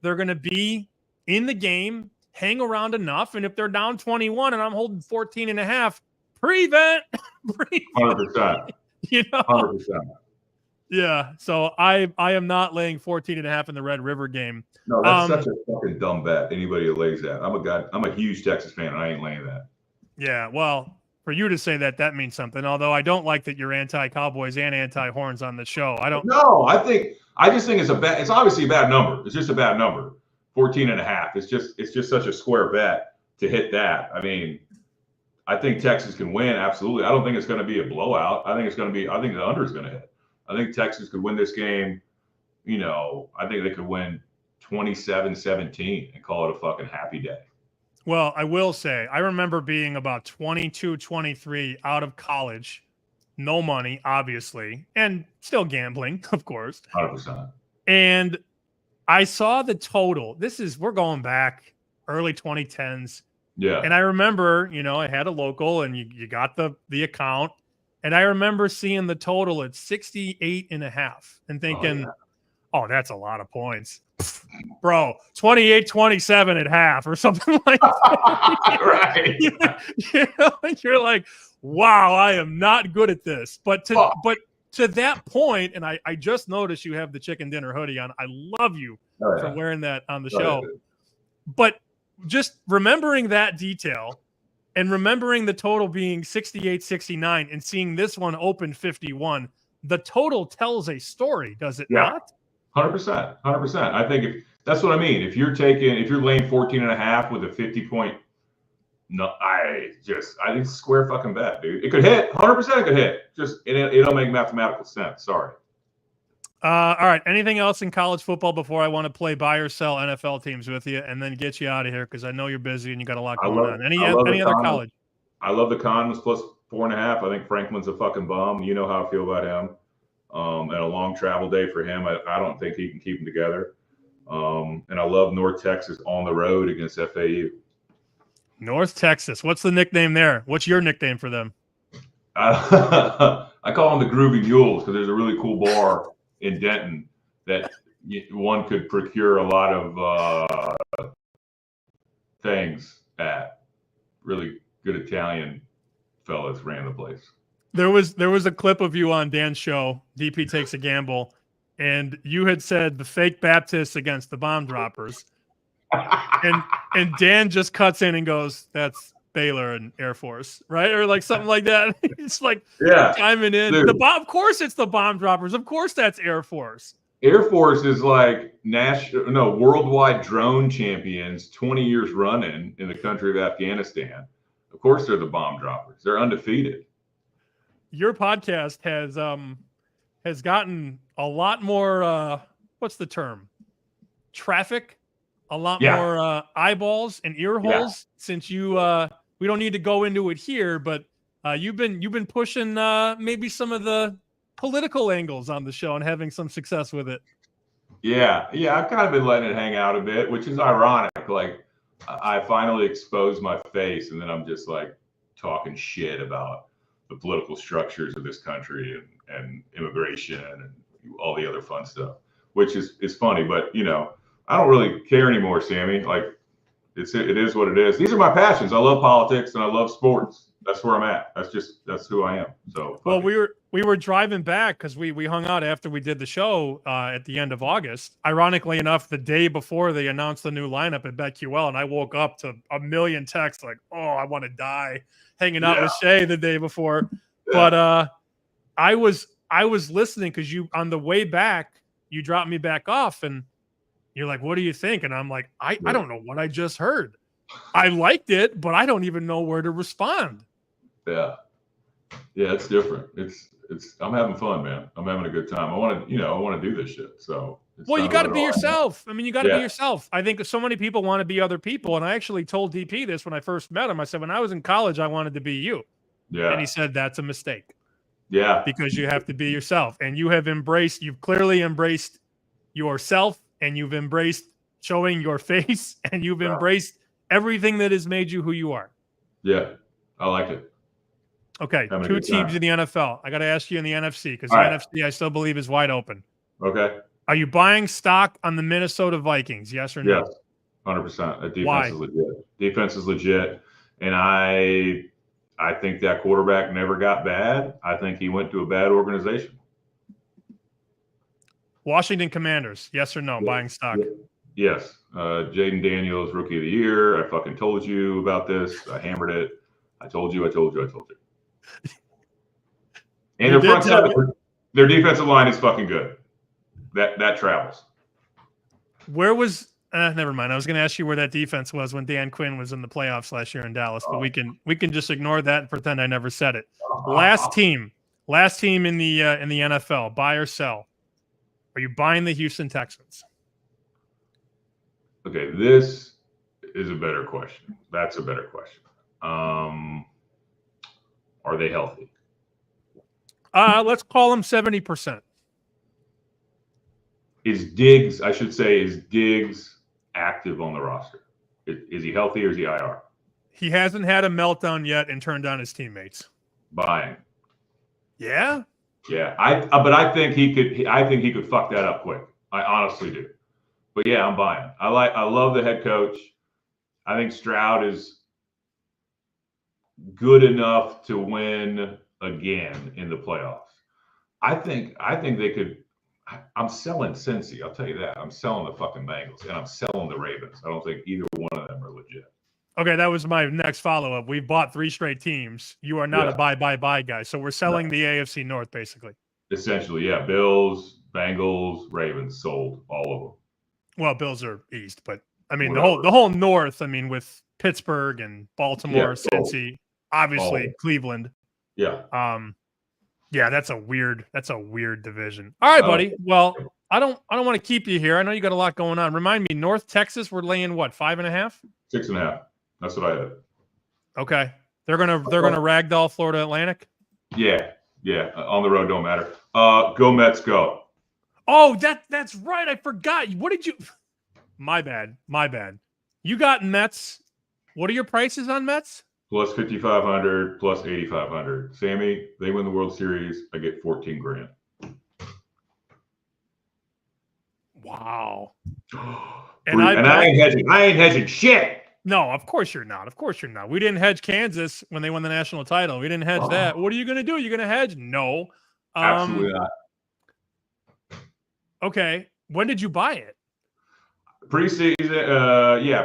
[SPEAKER 1] they're going to be in the game, hang around enough. And if they're down 21 and I'm holding 14.5, prevent.
[SPEAKER 4] 100%. 100%.
[SPEAKER 1] Yeah. So I am not laying 14.5 in the Red River game.
[SPEAKER 4] No, that's such a fucking dumb bet. Anybody that lays that. I'm a huge Texas fan and I ain't laying that.
[SPEAKER 1] Yeah. Well, for you to say that means something. Although I don't like that you're anti-Cowboys and anti-Horns on the show.
[SPEAKER 4] No, I just think it's obviously a bad number. It's just a bad number. 14.5. It's just such a square bet to hit that. I mean, I think Texas can win. Absolutely. I don't think it's going to be a blowout. I think the under is going to hit. I think Texas could win this game. I think they could win 27-17 and call it a fucking happy day.
[SPEAKER 1] Well, I will say, I remember being about 22, 23 out of college, no money, obviously, and still gambling, of course.
[SPEAKER 4] 100%.
[SPEAKER 1] And I saw the total. We're going back early 2010s.
[SPEAKER 4] Yeah.
[SPEAKER 1] And I remember, I had a local and you got the account. And I remember seeing the total at 68.5 and thinking, oh, that's a lot of points. Bro, 28-27 at half or something like that.
[SPEAKER 4] Right.
[SPEAKER 1] You're like, wow, I am not good at this. But to that point, and I just noticed you have the Chicken Dinner hoodie on. I love you for wearing that on the show. But just remembering that detail and remembering the total being 68-69 and seeing this one open 51, the total tells a story, does it not?
[SPEAKER 4] 100%. 100%. I think that's what I mean. If you're laying 14.5 with a 50-point, I think it's a square fucking bet, dude. It could hit. 100% it could hit. Just it don't make mathematical sense. Sorry.
[SPEAKER 1] All right. Anything else in college football before I want to play buy or sell NFL teams with you and then get you out of here because I know you're busy and you got a lot going on. Any other college?
[SPEAKER 4] I love the Condoms plus 4.5. I think Franklin's a fucking bum. You know how I feel about him. And a long travel day for him. I don't think he can keep them together. And I love North Texas on the road against FAU.
[SPEAKER 1] North Texas. What's the nickname there? What's your nickname for them?
[SPEAKER 4] I call them the Groovy Mules because there's a really cool bar in Denton that one could procure a lot of things at. Really good Italian fellas ran the place.
[SPEAKER 1] There was a clip of you on Dan's show, DP Takes a Gamble, and you had said the fake Baptists against the bomb droppers. and Dan just cuts in and goes, that's Baylor and Air Force, right? Or like something like that. It's like chiming in. Dude. Of course it's the bomb droppers. Of course that's Air Force.
[SPEAKER 4] Air Force is like worldwide drone champions, 20 years running in the country of Afghanistan. Of course they're the bomb droppers. They're undefeated.
[SPEAKER 1] Your podcast has gotten a lot more what's the term? Traffic, a lot more eyeballs and ear holes since you we don't need to go into it here, but you've been pushing maybe some of the political angles on the show and having some success with it.
[SPEAKER 4] Yeah, I've kind of been letting it hang out a bit, which is ironic. Like I finally exposed my face and then I'm just like talking shit about the political structures of this country and immigration and all the other fun stuff, which is funny, but I don't really care anymore, Sammy. Like it is what it is. These are my passions. I love politics and I love sports. That's where I'm at. That's who I am. So
[SPEAKER 1] well, we were driving back because we hung out after we did the show at the end of August. Ironically enough, the day before they announced the new lineup at BetQL, and I woke up to a million texts like, "Oh, I want to die," hanging out with Shea the day before.
[SPEAKER 4] Yeah.
[SPEAKER 1] But I was listening because you on the way back you dropped me back off, and you're like, "What do you think?" And I'm like, I don't know what I just heard. I liked it, but I don't even know where to respond.
[SPEAKER 4] Yeah, it's different. It's I'm having fun, man. I'm having a good time. I want to do this shit. So
[SPEAKER 1] well, you got to be yourself. I mean, you got to be yourself. I think so many people want to be other people, and I actually told DP this when I first met him. I said, when I was in college, I wanted to be you.
[SPEAKER 4] Yeah,
[SPEAKER 1] and he said that's a mistake.
[SPEAKER 4] Yeah,
[SPEAKER 1] because you have to be yourself, and you've clearly embraced yourself, and you've embraced showing your face, and you've embraced everything that has made you who you are.
[SPEAKER 4] Yeah, I like it.
[SPEAKER 1] Okay, 2 teams in the NFL. I got to ask you in the NFC because the NFC I still believe is wide open.
[SPEAKER 4] Okay.
[SPEAKER 1] Are you buying stock on the Minnesota Vikings? Yes or no?
[SPEAKER 4] Yes, 100%. That defense is legit. Defense is legit, and I think that quarterback never got bad. I think he went to a bad organization.
[SPEAKER 1] Washington Commanders. Yes or no? Buying stock.
[SPEAKER 4] Yes. Jaden Daniels, Rookie of the Year. I fucking told you about this. I hammered it. I told you. And their front side, their defensive line is fucking good. That travels.
[SPEAKER 1] Where was? Never mind. I was going to ask you where that defense was when Dan Quinn was in the playoffs last year in Dallas, but we can just ignore that and pretend I never said it. Last team in the NFL. Buy or sell? Are you buying the Houston Texans?
[SPEAKER 4] Okay, this is a better question. That's a better question. Are they healthy?
[SPEAKER 1] Let's call them 70%.
[SPEAKER 4] Is Diggs active on the roster? Is he healthy or is he IR?
[SPEAKER 1] He hasn't had a meltdown yet and turned on his teammates.
[SPEAKER 4] Buying.
[SPEAKER 1] Yeah?
[SPEAKER 4] Yeah. But I think he could fuck that up quick. I honestly do. But yeah, I'm buying. I love the head coach. I think Stroud is good enough to win again in the playoffs. I think they could. I'm selling Cincy. I'll tell you that. I'm selling the fucking Bengals and I'm selling the Ravens. I don't think either one of them are legit.
[SPEAKER 1] Okay, that was my next follow-up. We've bought 3 straight teams. You are not a buy guy. So we're selling the AFC North, basically.
[SPEAKER 4] Essentially, yeah. Bills, Bengals, Ravens sold all of them.
[SPEAKER 1] Well, Bills are East, but I mean the whole North. I mean with Pittsburgh and Baltimore, Cincy, obviously Cleveland.
[SPEAKER 4] Yeah.
[SPEAKER 1] Yeah, that's a weird division. All right, buddy. Well, I don't want to keep you here. I know you got a lot going on. Remind me, North Texas, we're laying what, 5.5?
[SPEAKER 4] 6.5. That's what I had.
[SPEAKER 1] Okay. They're gonna ragdoll Florida Atlantic? Yeah.
[SPEAKER 4] On the road don't matter. Go Mets, go.
[SPEAKER 1] Oh, that's right. I forgot. What did you My bad. You got Mets. What are your prices on Mets?
[SPEAKER 4] Plus 5,500, plus 8,500. Sammy, they win the World Series. I get 14 grand.
[SPEAKER 1] Wow.
[SPEAKER 4] And I ain't hedging. I ain't hedging shit.
[SPEAKER 1] No, of course you're not. We didn't hedge Kansas when they won the national title. We didn't hedge that. What are you going to do? You're going to hedge? No.
[SPEAKER 4] Absolutely not.
[SPEAKER 1] Okay. When did you buy it?
[SPEAKER 4] Preseason,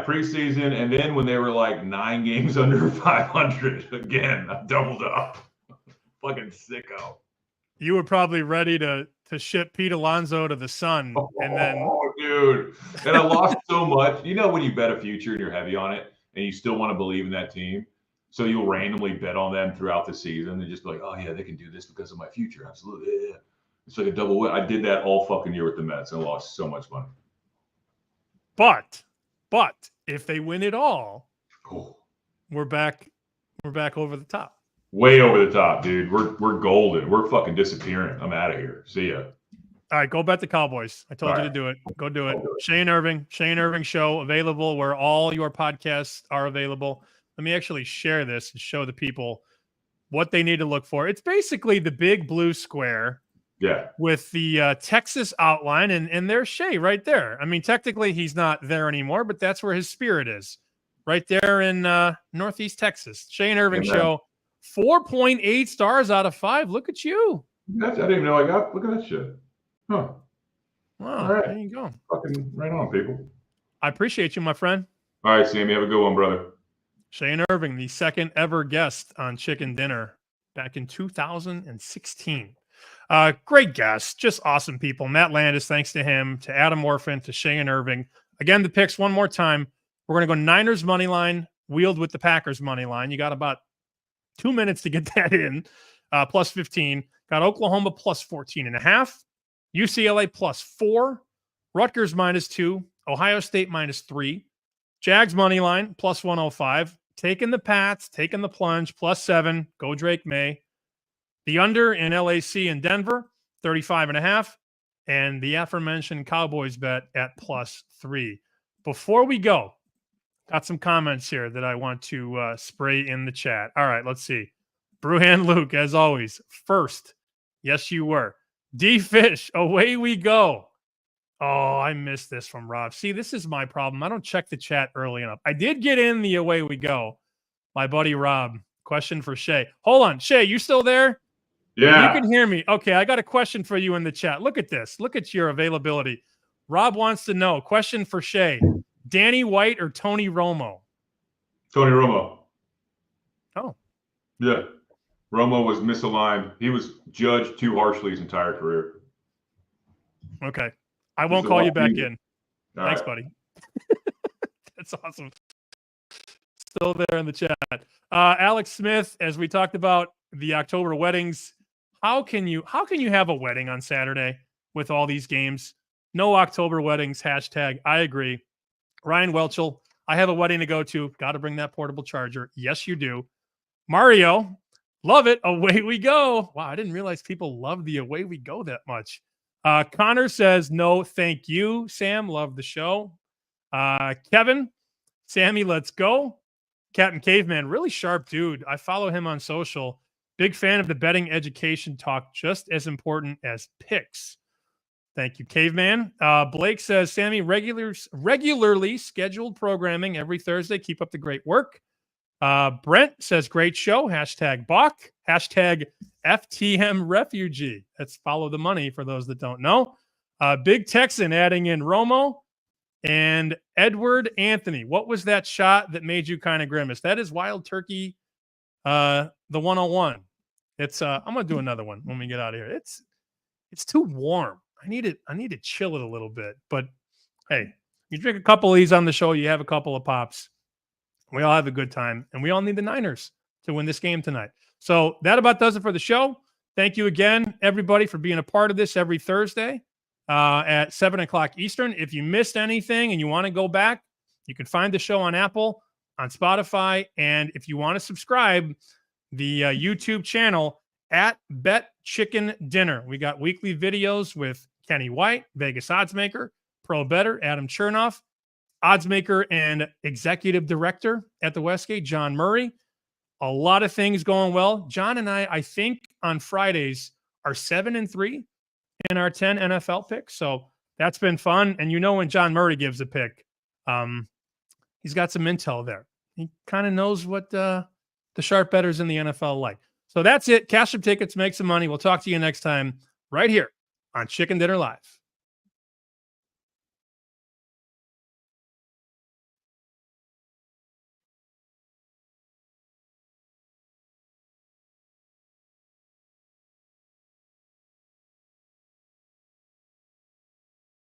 [SPEAKER 4] preseason, and then when they were like 9 games under 500, again, I doubled up. Fucking sicko.
[SPEAKER 1] You were probably ready to ship Pete Alonso to the sun, and then
[SPEAKER 4] dude, and I lost so much. You know when you bet a future and you're heavy on it, and you still want to believe in that team, so you'll randomly bet on them throughout the season and just be like, oh yeah, they can do this because of my future. Absolutely, yeah. It's like a double win. I did that all fucking year with the Mets and lost so much money.
[SPEAKER 1] But if they win it all, we're back over the top.
[SPEAKER 4] Way over the top, dude. We're golden. We're fucking disappearing. I'm out of here. See ya.
[SPEAKER 1] All right, go bet the Cowboys. I told you to do it. Go do it. Shea and Irving Show, available where all your podcasts are available. Let me actually share this and show the people what they need to look for. It's basically the big blue square.
[SPEAKER 4] Yeah.
[SPEAKER 1] With the Texas outline, and there's Shea right there. I mean, technically he's not there anymore, but that's where his spirit is. Right there in Northeast Texas. Shea and Irving Show, 4.8 stars out of 5. Look at you.
[SPEAKER 4] I didn't even know I got. Look at that shit. Huh.
[SPEAKER 1] Wow.
[SPEAKER 4] All right.
[SPEAKER 1] There you go.
[SPEAKER 4] Fucking right on, people.
[SPEAKER 1] I appreciate you, my friend.
[SPEAKER 4] All right, Sammy. Have a good one, brother.
[SPEAKER 1] Shea and Irving, the second ever guest on Chicken Dinner back in 2016. Great guests, just awesome people. Matt Landis, thanks to him, to Adam Orphan, to Shea and Irving. Again, the picks one more time. We're going to go Niners money line, wheeled with the Packers money line. You got about 2 minutes to get that in. Plus 15. Got Oklahoma plus 14.5. UCLA plus 4. Rutgers minus 2. Ohio State minus 3. Jags money line plus 105. Taking the Pats, taking the plunge, plus 7. Go Drake May. The under in LAC and Denver, 35.5. And the aforementioned Cowboys bet at plus 3. Before we go, got some comments here that I want to spray in the chat. All right, let's see. Brewhan Luke, as always, first. Yes, you were. D Fish, away we go. Oh, I missed this from Rob. See, this is my problem. I don't check the chat early enough. I did get in the away we go. My buddy Rob, question for Shea. Hold on. Shea, you still there?
[SPEAKER 4] Yeah.
[SPEAKER 1] You can hear me. Okay, I got a question for you in the chat. Look at this. Look at your availability. Rob wants to know, question for Shea. Danny White or Tony Romo?
[SPEAKER 4] Tony Romo.
[SPEAKER 1] Oh.
[SPEAKER 4] Yeah. Romo was misaligned. He was judged too harshly his entire career.
[SPEAKER 1] Okay. I won't call you back in.
[SPEAKER 4] All
[SPEAKER 1] Thanks,
[SPEAKER 4] right.
[SPEAKER 1] buddy. That's awesome. Still there in the chat. Alex Smith, as we talked about the October weddings, how can you have a wedding on Saturday with all these games? No October weddings. Hashtag I agree. Ryan Welchel, I have a wedding to go to. Got to bring that portable charger. Yes, you do. Mario, love it. Away we go. Wow, I didn't realize people love the away we go that much. Connor says, no, thank you, Sam. Love the show. Kevin, Sammy, let's go. Captain Caveman, really sharp dude. I follow him on social. Big fan of the betting education talk, just as important as picks. Thank you, Caveman. Blake says, Sammy, regularly scheduled programming every Thursday. Keep up the great work. Brent says, great show. Hashtag Bach. Hashtag FTM refugee. Let's follow the money for those that don't know. Big Texan adding in Romo and Edward Anthony. What was that shot that made you kind of grimace? That is Wild Turkey, the 101. It's I'm gonna do another one when we get out of here. It's too warm. I need to chill it a little bit. But hey, you drink a couple of these on the show, you have a couple of pops. We all have a good time, and we all need the Niners to win this game tonight. So that about does it for the show. Thank you again, everybody, for being a part of this every Thursday at 7 o'clock Eastern. If you missed anything and you want to go back, you can find the show on Apple, on Spotify, and if you want to subscribe, the YouTube channel at betchickendinner. We got weekly videos with Kenny White, Vegas Oddsmaker, Pro Better, Adam Chernoff, Oddsmaker and Executive Director at the Westgate, John Murray. A lot of things going well. John and I think on Fridays are 7-3 in our 10 NFL picks. So that's been fun. And you know, when John Murray gives a pick, he's got some intel there. He kind of knows what the sharp bettors in the NFL like. So that's it. Cash some tickets, make some money. We'll talk to you next time right here on Chicken Dinner Live.